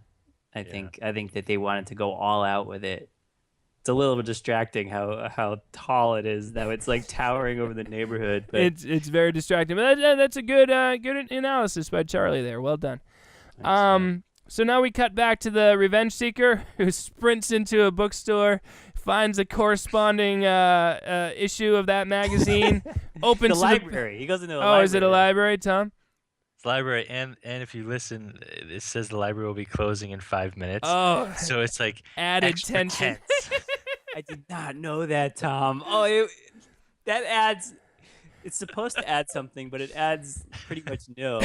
think that they wanted to go all out with it. It's a little bit distracting how tall it is. Now it's like towering over the neighborhood. But it's very distracting. But that's a good analysis by Charlie there. Well done. So now we cut back to the revenge seeker who sprints into a bookstore, finds a corresponding issue of that magazine, opens the library. He goes into a library. Oh, is it a library, Tom? Library, and if you listen, it says the library will be closing in 5 minutes. Oh, so it's like added tension. I did not know that, Tom. Oh, that adds. It's supposed to add something, but it adds pretty much nil.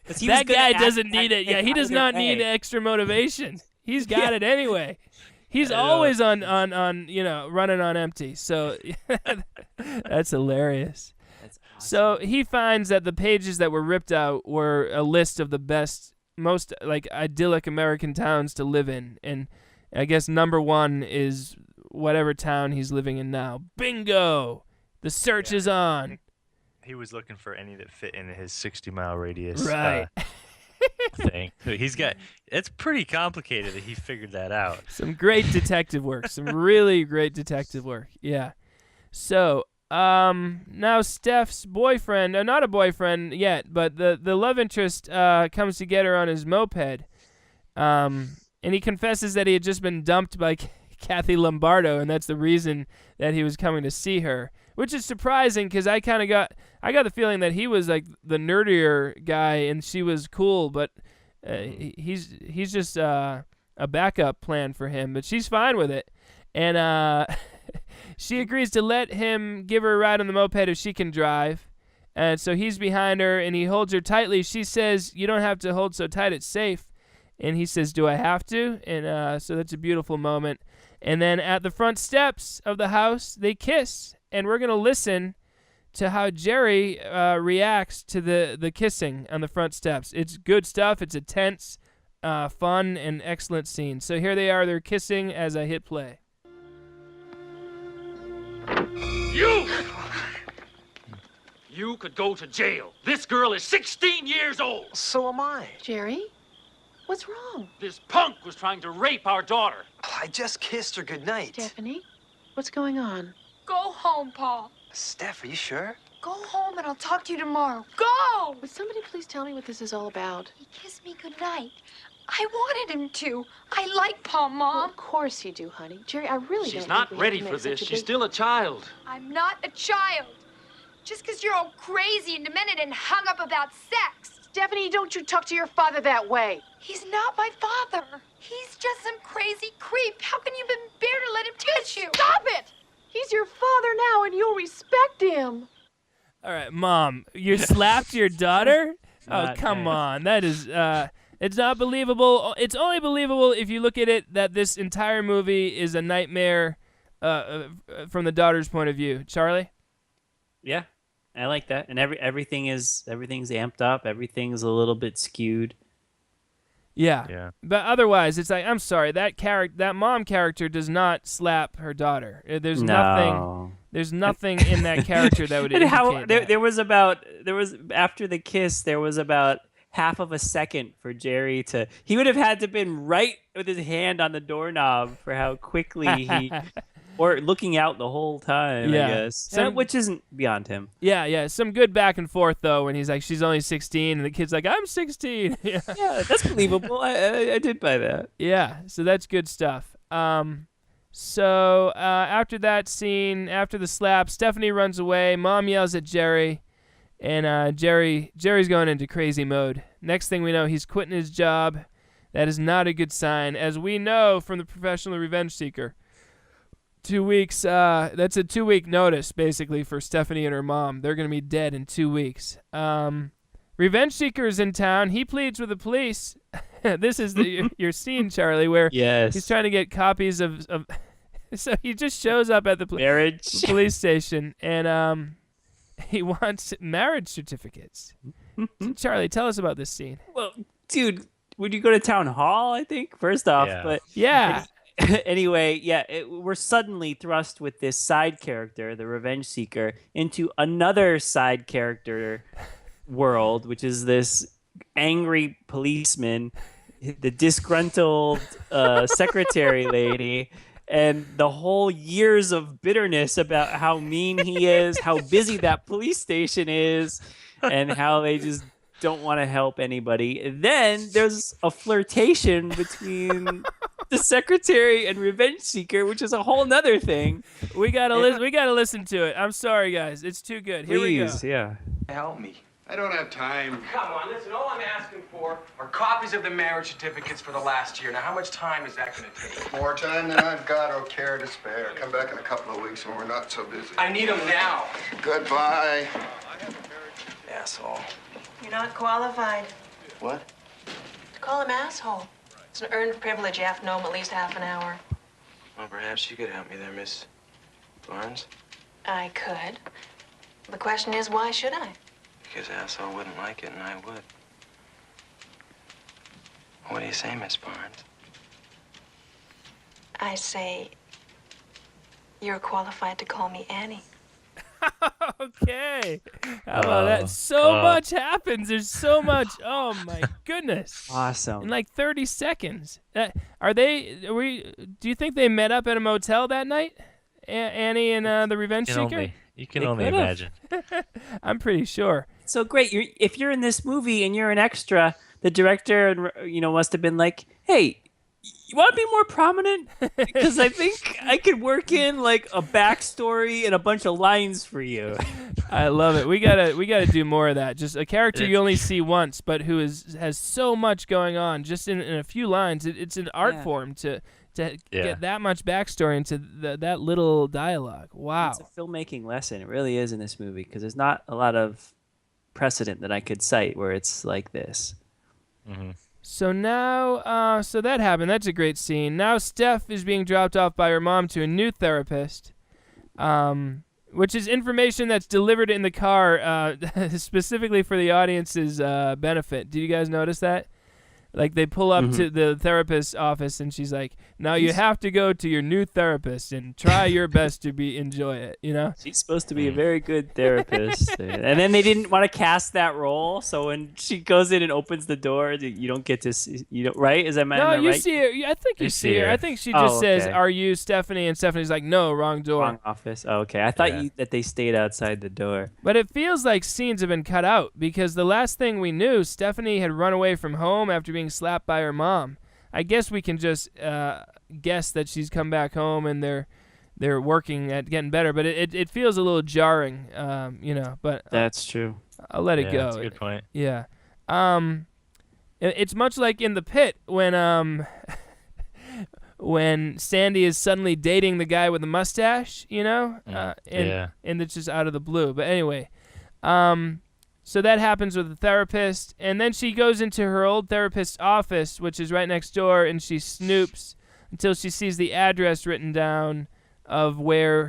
That guy doesn't need it. Yeah, he does not need extra motivation. He's got it anyway. He's always on running on empty. So that's hilarious. So he finds that the pages that were ripped out were a list of the best, most idyllic American towns to live in, and I guess number 1 is whatever town he's living in now. Bingo! The search is on. He was looking for any that fit in his 60-mile radius. Right. Thing. It's pretty complicated that he figured that out. Some great detective work. Some really great detective work. Yeah. So. Now Steph's boyfriend, not a boyfriend yet, but the love interest comes to get her on his moped, and he confesses that he had just been dumped by Kathy Lombardo, and that's the reason that he was coming to see her, which is surprising because I got the feeling that he was like the nerdier guy and she was cool, but he's just a backup plan for him, but she's fine with it, and she agrees to let him give her a ride on the moped if she can drive. And so he's behind her, and he holds her tightly. She says, "You don't have to hold so tight, it's safe." And he says, "Do I have to?" And so that's a beautiful moment. And then at the front steps of the house, they kiss. And we're going to listen to how Jerry reacts to the kissing on the front steps. It's good stuff. It's a tense, fun, and excellent scene. So here they are. They're kissing as I hit play. You could go to jail. This girl is 16 years old. So am I. Jerry, what's wrong? This punk was trying to rape our daughter. I just kissed her goodnight. Stephanie, what's going on? Go home, Paul. Steph, are you sure? Go home and I'll talk to you tomorrow. Go! Would somebody please tell me what this is all about? He kissed me goodnight. I wanted him to. I like Paul, Mom. Well, of course you do, honey. Jerry, I really She's don't not think we have ready to for make this. such a She's big- still a child. I'm not a child. Just because you're all crazy and demented and hung up about sex. Stephanie, don't you talk to your father that way. He's not my father. He's just some crazy creep. How can you even bear to let him touch you? Stop it! He's your father now, and you'll respect him. All right, Mom, you slapped your daughter? Oh, Not come nice. on. That is, it's not believable. It's only believable if you look at it that this entire movie is a nightmare from the daughter's point of view. Charlie? Yeah, I like that. And everything's amped up. Everything's a little bit skewed. Yeah. But otherwise, it's like, I'm sorry, that mom character does not slap her daughter. There's nothing in that character that would And indicate that. there was after the kiss, there was about half of a second for Jerry to. He would have had to been right with his hand on the doorknob for how quickly he. Or looking out the whole time, Yeah. I guess. Which isn't beyond him. Yeah. Some good back and forth, though, when he's like, she's only 16, and the kid's like, I'm 16. Yeah, that's believable. I did buy that. Yeah, so that's good stuff. So after that scene, after the slap, Stephanie runs away. Mom yells at Jerry, and Jerry's going into crazy mode. Next thing we know, he's quitting his job. That is not a good sign, as we know from the Professional Revenge Seeker. 2 weeks, that's a 2-week notice, basically, for Stephanie and her mom. They're going to be dead in 2 weeks. Revenge Seeker is in town. He pleads with the police. This is your scene, Charlie, where he's trying to get copies of so he just shows up at the police station, and he wants marriage certificates. Charlie, tell us about this scene. Well, dude, would you go to town hall, I think, first off? Yeah. But Yeah. Anyway, we're suddenly thrust with this side character, the Revenge Seeker, into another side character world, which is this angry policeman, the disgruntled secretary lady, and the whole years of bitterness about how mean he is, how busy that police station is, and how they just don't want to help anybody. Then there's a flirtation between the secretary and Revenge Seeker, which is a whole nother thing. We gotta listen to it. I'm sorry, guys. It's too good. Here we go. Yeah. Help me. I don't have time. Come on, listen, all I'm asking for are copies of the marriage certificates for the last year. Now, how much time is that going to take? More time than I've got or care to spare. Come back in a couple of weeks when we're not so busy. I need them now. Goodbye. Asshole. You're not qualified. What? Call him asshole. It's an earned privilege. You have to know him at least half an hour. Well, perhaps you could help me there, Miss Barnes. I could. The question is, why should I? Because asshole wouldn't like it, and I would. What do you say, Miss Barnes? I say, you're qualified to call me Annie. Okay. How about that? So much happens. There's so much. Oh my goodness. Awesome. In like 30 seconds. Do you think they met up at a motel that night? Annie and the Revenge Seeker? You can only imagine. I'm pretty sure. So great. If you're in this movie and you're an extra, the director, must have been like, hey, you want to be more prominent? Because I think I could work in like a backstory and a bunch of lines for you. I love it. We gotta do more of that. Just a character you only see once, but who has so much going on just in a few lines. It's an art form to get that much backstory into that little dialogue. Wow. It's a filmmaking lesson. It really is in this movie because there's not a lot of precedent that I could cite where it's like this. Mm-hmm. So now, so that happened. That's a great scene. Now Steph is being dropped off by her mom to a new therapist, which is information that's delivered in the car specifically for the audience's benefit. Did you guys notice that? Like, they pull up to the therapist's office, and she's like, now you have to go to your new therapist and try your best to enjoy it, you know? She's supposed to be a very good therapist. And then they didn't want to cast that role, so when she goes in and opens the door, you don't get to see, right? Is that No, right? you see her. I think you see her. I think she just says, are you Stephanie? And Stephanie's like, no, wrong door. Wrong office. Oh, okay. I thought that they stayed outside the door. But it feels like scenes have been cut out, because the last thing we knew, Stephanie had run away from home after being slapped by her mom. I guess we can just guess that she's come back home and they're working at getting better, but it feels a little jarring, you know. But that's true. I'll let it go. That's a good point. Yeah. It's much like in The Pit when Sandy is suddenly dating the guy with the mustache, you know, and it's just out of the blue. But anyway, so that happens with the therapist, and then she goes into her old therapist's office, which is right next door, and she snoops until she sees the address written down of where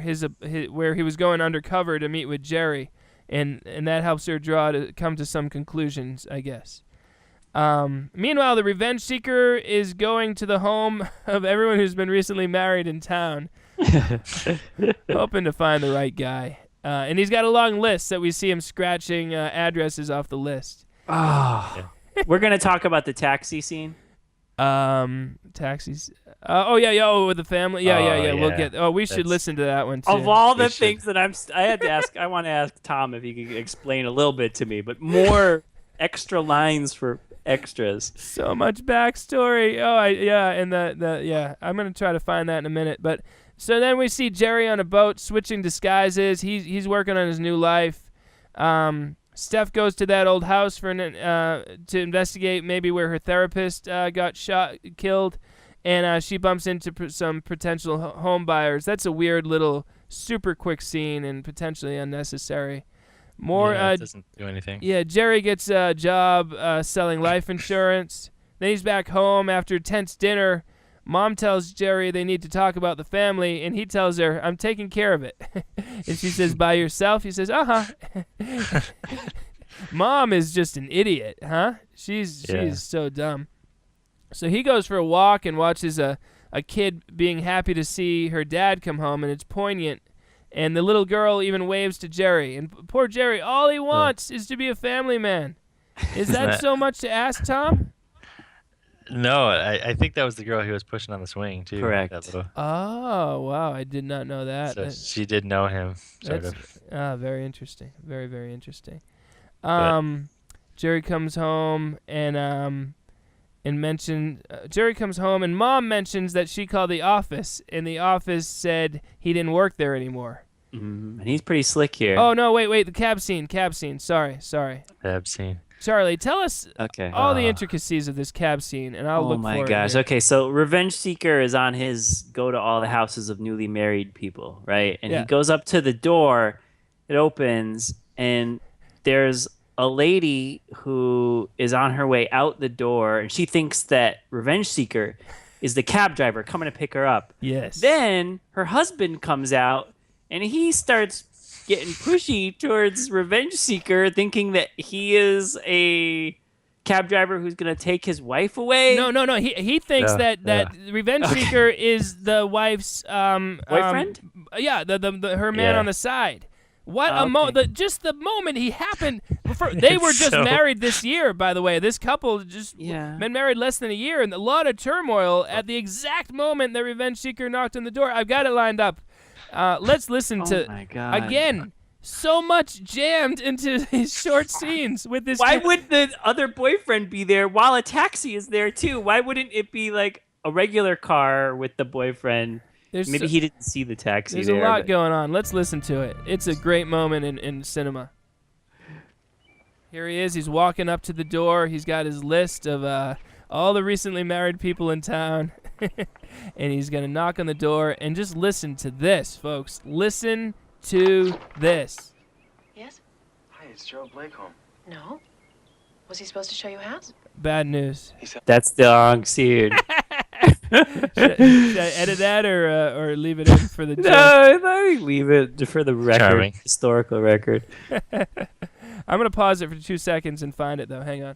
where he was going undercover to meet with Jerry, and that helps her come to some conclusions, I guess. Meanwhile, the revenge seeker is going to the home of everyone who's been recently married in town, hoping to find the right guy. And he's got a long list that we see him scratching addresses off the list. Oh. We're going to talk about the taxi scene. Taxis. With the family. Yeah. We'll get. We should listen to that one too. Of all the things that I had to ask, I want to ask Tom if he could explain a little bit to me, but more extra lines for extras. So much backstory. I'm going to try to find that in a minute, but. So then we see Jerry on a boat switching disguises. He's working on his new life. Steph goes to that old house to investigate maybe where her therapist got killed, and she bumps into some potential home buyers. That's a weird little super quick scene and potentially unnecessary. It doesn't do anything. Yeah, Jerry gets a job selling life insurance. Then he's back home after a tense dinner. Mom tells Jerry they need to talk about the family, and he tells her, I'm taking care of it. And she says, by yourself? He says, Mom is just an idiot, huh? She's so dumb. So he goes for a walk and watches a kid being happy to see her dad come home, and it's poignant. And the little girl even waves to Jerry. And poor Jerry, all he wants is to be a family man. Is that so much to ask, Tom? No, I think that was the girl he was pushing on the swing, too. Correct. Oh, wow. I did not know that. So she did know him, sort of. Very interesting. Very, very interesting. Jerry comes home and Jerry comes home and Mom mentions that she called the office, and the office said he didn't work there anymore. And he's pretty slick here. Oh, no, wait. The cab scene. Sorry. Cab scene. Charlie, tell us all the intricacies of this cab scene, and I'll look for it. Oh, my gosh. Okay, so Revenge Seeker is on his go to all the houses of newly married people, right? And he goes up to the door, it opens, and there's a lady who is on her way out the door, and she thinks that Revenge Seeker is the cab driver coming to pick her up. Yes. Then her husband comes out, and he starts getting pushy towards Revenge Seeker, thinking that he is a cab driver who's going to take his wife away. No. He thinks that Revenge Seeker is the wife's boyfriend. Her man on the side. What just the moment he happened. They were just married this year, by the way. This couple just been married less than a year, and a lot of turmoil at the exact moment that Revenge Seeker knocked on the door. I've got it lined up. Let's listen to again. So much jammed into his short scenes with this. Why would the other boyfriend be there while a taxi is there too? Why wouldn't it be like a regular car with the boyfriend? Maybe he didn't see the taxi. There's a lot going on. Let's listen to it. It's a great moment in cinema. Here he is. He's walking up to the door. He's got his list of all the recently married people in town. And he's going to knock on the door. And just listen to this, folks. Listen to this. Yes? Hi, it's Gerald Blake home. No. Was he supposed to show you a house? Bad news. That's the wrong scene. should I edit that or leave it in for the joke? No, I leave it for the record, Charming. historical record. I'm going to pause it for 2 seconds and find it, though. Hang on.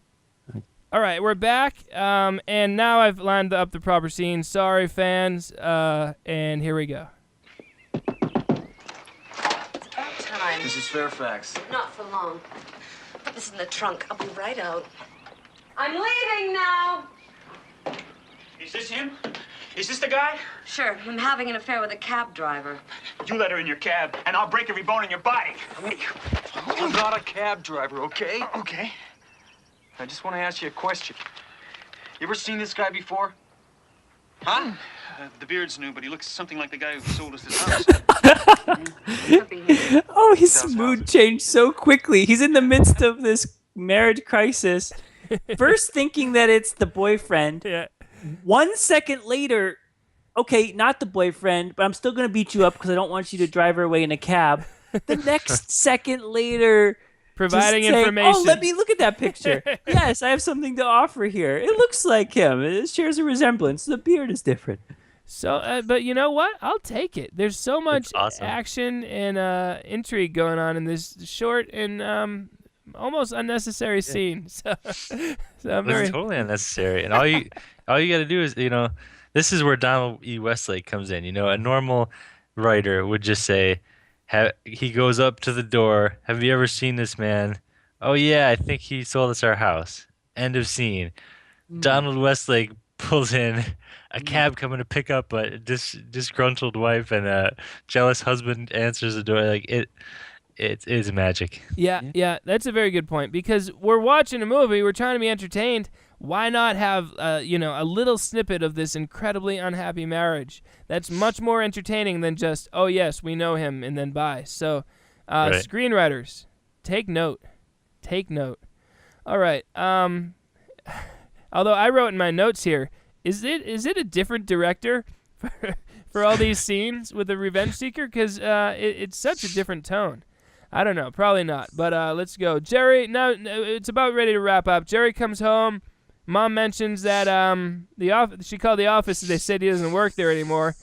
All right, we're back, and now I've lined up the proper scene. Sorry, fans, and here we go. It's about time. Mrs. Fairfax. Not for long. Put this in the trunk. I'll be right out. I'm leaving now. Is this him? Is this the guy? Sure, I'm having an affair with a cab driver. You let her in your cab, and I'll break every bone in your body. I'm not a cab driver, okay? Okay. I just want to ask you a question. You ever seen this guy before? Huh? The beard's new, but he looks something like the guy who sold us his house. Oh, his mood changed so quickly. He's in the midst of this marriage crisis. First thinking that it's the boyfriend. Yeah. 1 second later, okay, not the boyfriend, but I'm still going to beat you up because I don't want you to drive her away in a cab. The next second later... Providing saying, information. Oh, let me look at that picture. Yes, I have something to offer here. It looks like him. It shares a resemblance. The beard is different. So, but you know what? I'll take it. There's so much action and intrigue going on in this short and almost unnecessary scene. So I'm very It's totally unnecessary. And all you got to do is, this is where Donald E. Westlake comes in. A normal writer would just say, he goes up to the door. Have you ever seen this man? Oh, yeah, I think he sold us our house. End of scene. Donald Westlake pulls in a cab coming to pick up a disgruntled wife, and a jealous husband answers the door. Like, it is magic. Yeah, that's a very good point, because we're watching a movie. We're trying to be entertained. Why not have a little snippet of this incredibly unhappy marriage? That's much more entertaining than just, oh yes, we know him, and then bye. So, Right. Screenwriters, take note. All right. Although I wrote in my notes here, is it a different director for all these scenes with the Revenge Seeker? Because it's such a different tone. I don't know, probably not. But let's go. Jerry. Now it's about ready to wrap up. Jerry comes home. Mom mentions that she called the office and they said he doesn't work there anymore.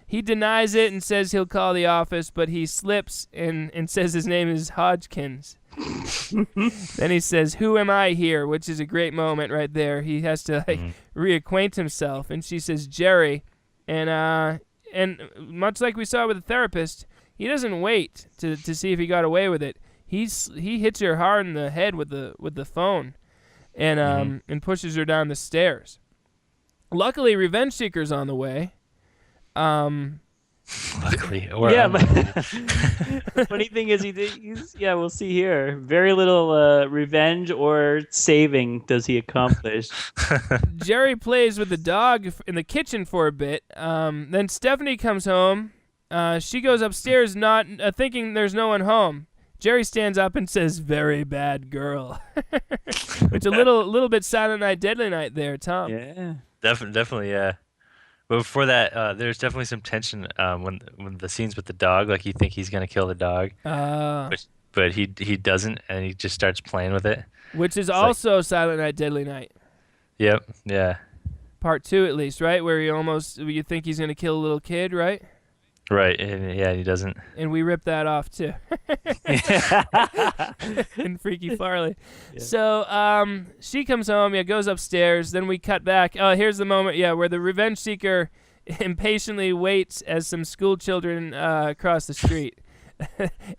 He denies it and says he'll call the office, but he slips and says his name is Hodgkins. Then he says, "Who am I here?" which is a great moment right there. He has to reacquaint himself, and she says Jerry, and much like we saw with the therapist, he doesn't wait to see if he got away with it. He hits her hard in the head with the phone. And pushes her down the stairs. Luckily, Revenge Seeker's on the way. Luckily, yeah. But the funny thing is, he's we'll see here. Very little revenge or saving does he accomplish. Jerry plays with the dog in the kitchen for a bit. Then Stephanie comes home. She goes upstairs, not thinking there's no one home. Jerry stands up and says, "Very bad girl," which a little bit Silent Night, Deadly Night there, Tom. Yeah, definitely, yeah. But before that, there's definitely some tension when the scenes with the dog. Like you think he's gonna kill the dog, but he doesn't, and he just starts playing with it. Which is also Silent Night, Deadly Night. Yep. Yeah. Part 2, at least, right? Where you think he's gonna kill a little kid, right? Right, and yeah, he doesn't. And we ripped that off, too. In Freaky Farley. Yeah. So she comes home, goes upstairs, then we cut back. Oh, here's the moment, where the Revenge Seeker impatiently waits as some school children cross the street.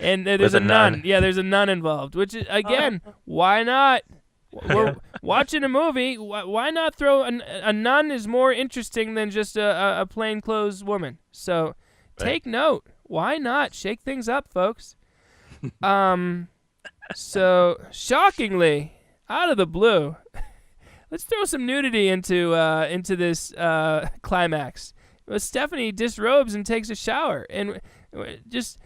And there's a nun. Yeah, there's a nun involved, which, again, why not? We're watching a movie. Why not throw a nun is more interesting than just a plainclothes woman. So... Take note. Why not? Shake things up, folks. So, shockingly, out of the blue, let's throw some nudity into this climax. Stephanie disrobes and takes a shower. And just,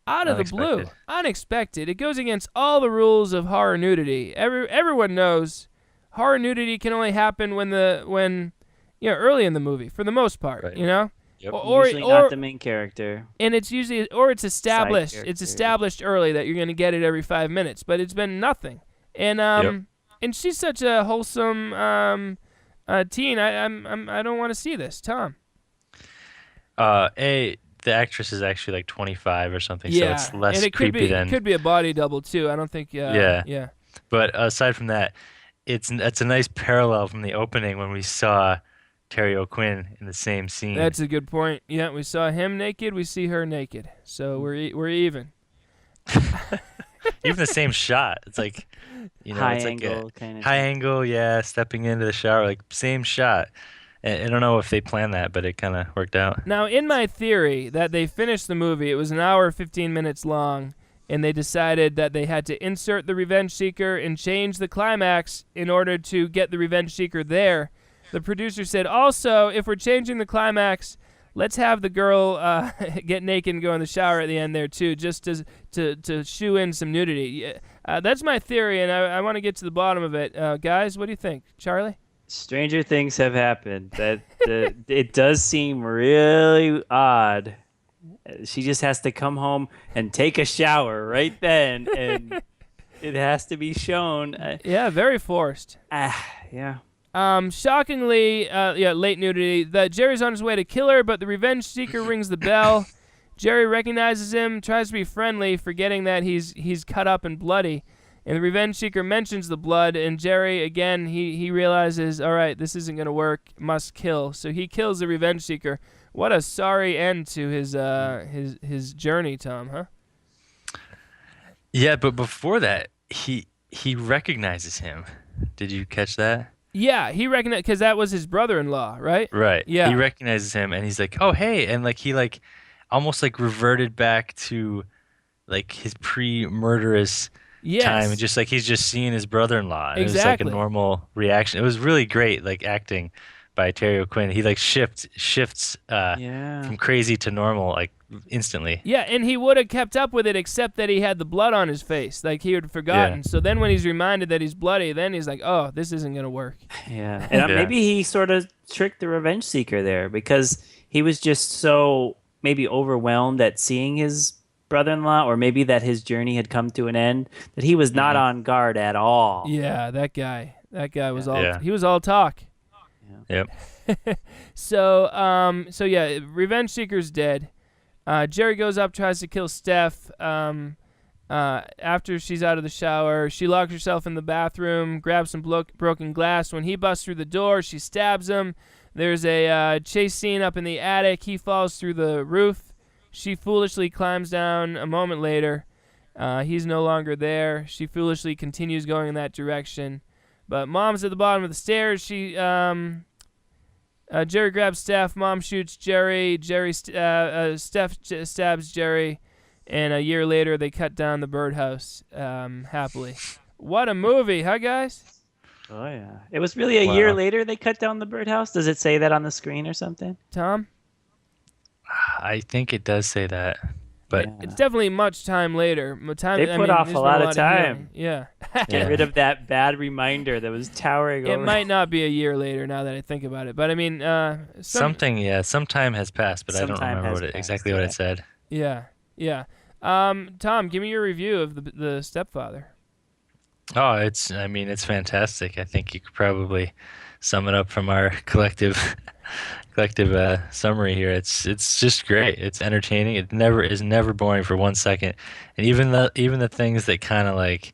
out of the blue. Unexpected. It goes against all the rules of horror nudity. Everyone knows horror nudity can only happen when early in the movie, for the most part, Yep. Usually not the main character. And it's usually, it's established. It's established early that you're going to get it every 5 minutes, but it's been nothing. And And she's such a wholesome teen. I don't want to see this, Tom. The actress is actually like 25 or something, so it's less and it creepy than. It could be a body double too. I don't think. Yeah. But aside from that, it's a nice parallel from the opening when we saw Terry O'Quinn in the same scene. That's a good point. Yeah, we saw him naked. We see her naked. So we're even. Even the same shot. It's like, high it's angle, like kind of high angle. Yeah, stepping into the shower, like same shot. I don't know if they planned that, but it kind of worked out. Now, in my theory that they finished the movie, it was an hour 15 minutes long, and they decided that they had to insert the Revenge Seeker and change the climax in order to get the Revenge Seeker there. The producer said, also, if we're changing the climax, let's have the girl get naked and go in the shower at the end there, too, just to shoo in some nudity. That's my theory, and I want to get to the bottom of it. Guys, what do you think? Charlie? Stranger things have happened. It does seem really odd. She just has to come home and take a shower right then, and it has to be shown. Yeah, very forced. Yeah. Shockingly, late nudity. Jerry's on his way to kill her, but the Revenge Seeker rings the bell. Jerry recognizes him, tries to be friendly, forgetting that he's cut up and bloody. And the Revenge Seeker mentions the blood, and Jerry, again, he realizes, all right, this isn't going to work, must kill. So he kills the Revenge Seeker. What a sorry end to his journey, Tom, huh? Yeah, but before that, he recognizes him. Did you catch that? Yeah, he recognized, because that was his brother-in-law, right? Right. Yeah. He recognizes him, and he's like, oh, hey, and like he like almost like reverted back to like his pre-murderous time, and just like he's just seeing his brother-in-law. And exactly. It was like a normal reaction. It was really great, like acting by Terry O'Quinn. He like shifts from crazy to normal like instantly. Yeah, and he would have kept up with it except that he had the blood on his face, like he had forgotten. So then when he's reminded that he's bloody, then he's like, oh, this isn't going to work. Yeah, and maybe he sort of tricked the Revenge Seeker there because he was just so maybe overwhelmed at seeing his brother-in-law, or maybe that his journey had come to an end, that he was not on guard at all. Yeah, that guy was he was all talk. Yep. So Revenge Seeker's dead. Jerry goes up, tries to kill Steph. After she's out of the shower, she locks herself in the bathroom, grabs some broken glass. When he busts through the door, she stabs him. There's a chase scene up in the attic. He falls through the roof. She foolishly climbs down a moment later. He's no longer there. She foolishly continues going in that direction. But Mom's at the bottom of the stairs. Jerry grabs Steph. Mom shoots Jerry. Steph stabs Jerry. And a year later, they cut down the birdhouse happily. What a movie, huh, guys? Oh, yeah. It was really a year later they cut down the birdhouse? Does it say that on the screen or something? Tom? I think it does say that, but it's definitely much time later. They put off a lot of time. Yeah. Get rid of that bad reminder that was towering over. It might not be a year later now that I think about it, but I mean, some time has passed, but I don't remember exactly what it said. Yeah. Tom, give me your review of the Stepfather. Oh, it's fantastic. I think you could probably sum it up from our collective summary here. It's just great. It's entertaining. It is never boring for 1 second. And even the things that kind of like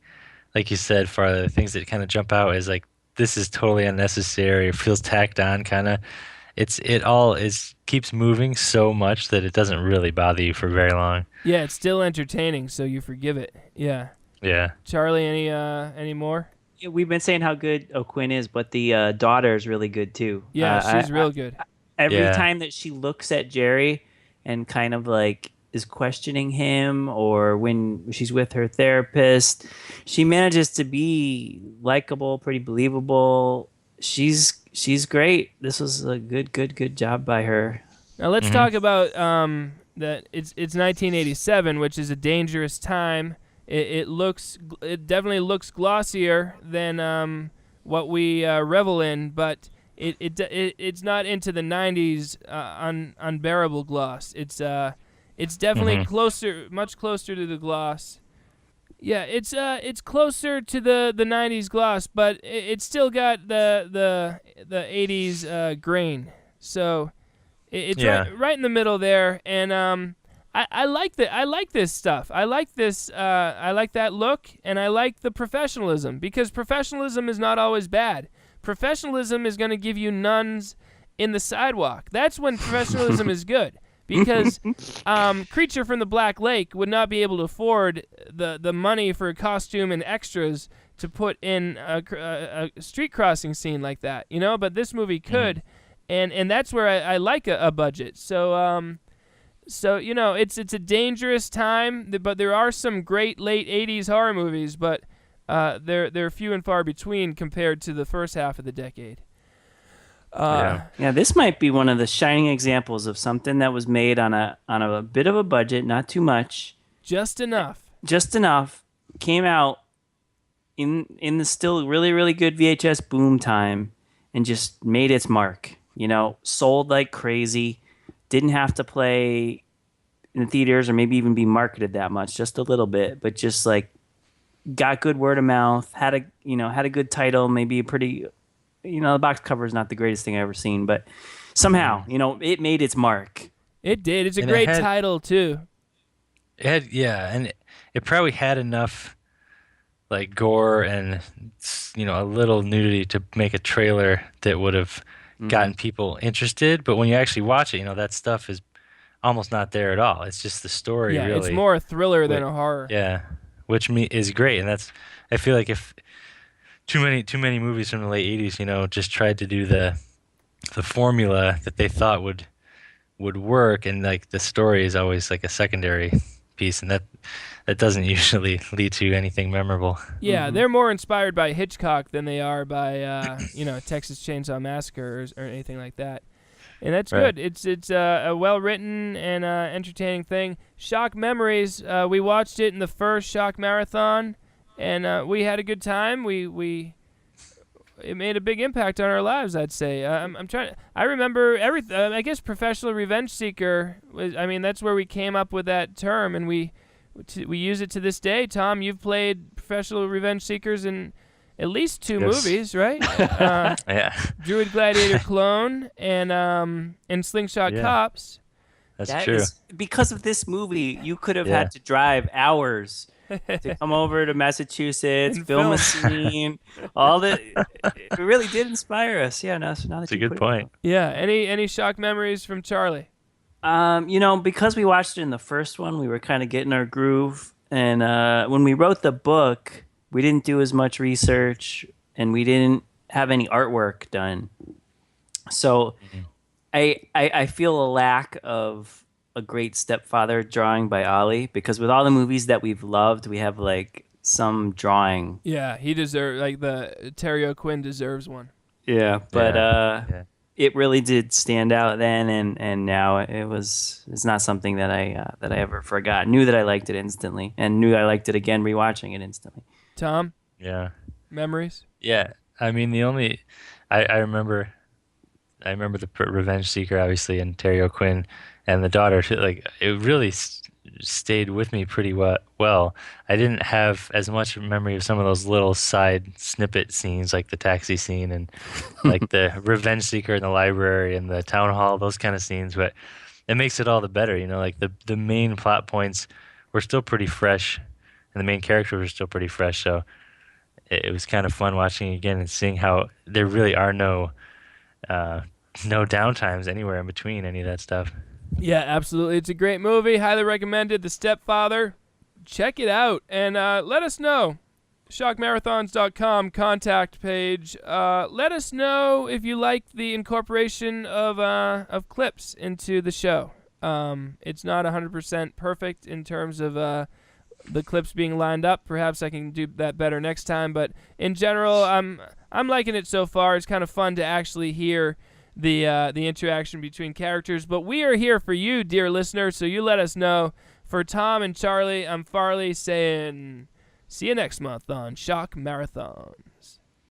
you said, Farley, the things that kind of jump out is like, this is totally unnecessary. It feels tacked on kind of. It keeps moving so much that it doesn't really bother you for very long. Yeah, it's still entertaining, so you forgive it. Yeah. Yeah. Charlie, any more? Yeah, we've been saying how good O'Quinn is, but the daughter is really good too. Yeah, she's real good. Every time that she looks at Jerry and kind of like is questioning him, or when she's with her therapist, she manages to be likable, pretty believable. She's great. This was a good job by her. Now let's talk about that. It's 1987, which is a dangerous time. It definitely looks glossier than what we revel in, but it's not into the 90s unbearable gloss. It's definitely much closer to the gloss. Yeah, it's closer to the 90s gloss, but it's still got the 80s grain. So it's right in the middle there, and I like this stuff. I like this. I like that look, and I like the professionalism, because professionalism is not always bad. Professionalism is going to give you nuns in the sidewalk. That's when professionalism is good. Because Creature from the Black Lake would not be able to afford the money for a costume and extras to put in a street crossing scene like that, But this movie could, and that's where I like a budget. So it's a dangerous time, but there are some great late '80s horror movies, but they're few and far between compared to the first half of the decade. This might be one of the shining examples of something that was made on a bit of a budget, not too much, just enough, came out in the still really, really good VHS boom time, and just made its mark. Sold like crazy, didn't have to play in theaters or maybe even be marketed that much, just a little bit, but just like got good word of mouth, had a good title, maybe a pretty. The box cover is not the greatest thing I've ever seen, but somehow, it made its mark. It did. It's a great title, too. And it probably had enough, like, gore and, a little nudity to make a trailer that would have gotten people interested. But when you actually watch it, that stuff is almost not there at all. It's just the story, really. Yeah, it's more a thriller than a horror. Yeah, which is great. And I feel like if too many movies from the late 80s, just tried to do the formula that they thought would work, and like the story is always like a secondary piece, and that doesn't usually lead to anything memorable. Yeah, they're more inspired by Hitchcock than they are by Texas Chainsaw Massacre or anything like that. And that's good. It's a well-written and entertaining thing. Shock Memories, we watched it in the first Shock Marathon, and we had a good time. It made a big impact on our lives, I'd say. I remember everything. I guess Professional Revenge Seeker was. That's where we came up with that term, and we use it to this day. Tom, you've played Professional Revenge Seekers in at least two movies, right? Yeah. Druid Gladiator Clone and Slingshot Cops. That's true. Because of this movie, you could have had to drive hours to come over to Massachusetts, film a scene, all that. It really did inspire us. Yeah, now that that's a good point. Yeah. Any shock memories from Charlie? Because we watched it in the first one, we were kind of getting our groove. And when we wrote the book, we didn't do as much research, and we didn't have any artwork done. So I feel a lack of a great Stepfather drawing by Ollie, because with all the movies that we've loved, we have like some drawing. Yeah, he deserves, like, the Terry O'Quinn deserves one. Yeah, but it really did stand out then, and now it's not something that I ever forgot. Knew that I liked it instantly, and knew I liked it again rewatching it instantly. Tom? Yeah. Memories? Yeah, I remember the Revenge Seeker, obviously, and Terry O'Quinn and the daughter. Like, it really stayed with me pretty well. I didn't have as much memory of some of those little side snippet scenes, like the taxi scene and like the Revenge Seeker in the library and the town hall, those kind of scenes. But it makes it all the better, like the main plot points were still pretty fresh, and the main characters were still pretty fresh. So it was kind of fun watching again and seeing how there really are no downtimes anywhere in between any of that stuff. Yeah, absolutely. It's a great movie. Highly recommended. The Stepfather. Check it out. And let us know. ShockMarathons.com contact page. Let us know if you like the incorporation of clips into the show. It's not 100% perfect in terms of the clips being lined up. Perhaps I can do that better next time. But in general, I'm liking it so far. It's kind of fun to actually hear the interaction between characters. But we are here for you, dear listener, so you let us know. For Tom and Charlie, I'm Farley saying see you next month on Shock Marathons.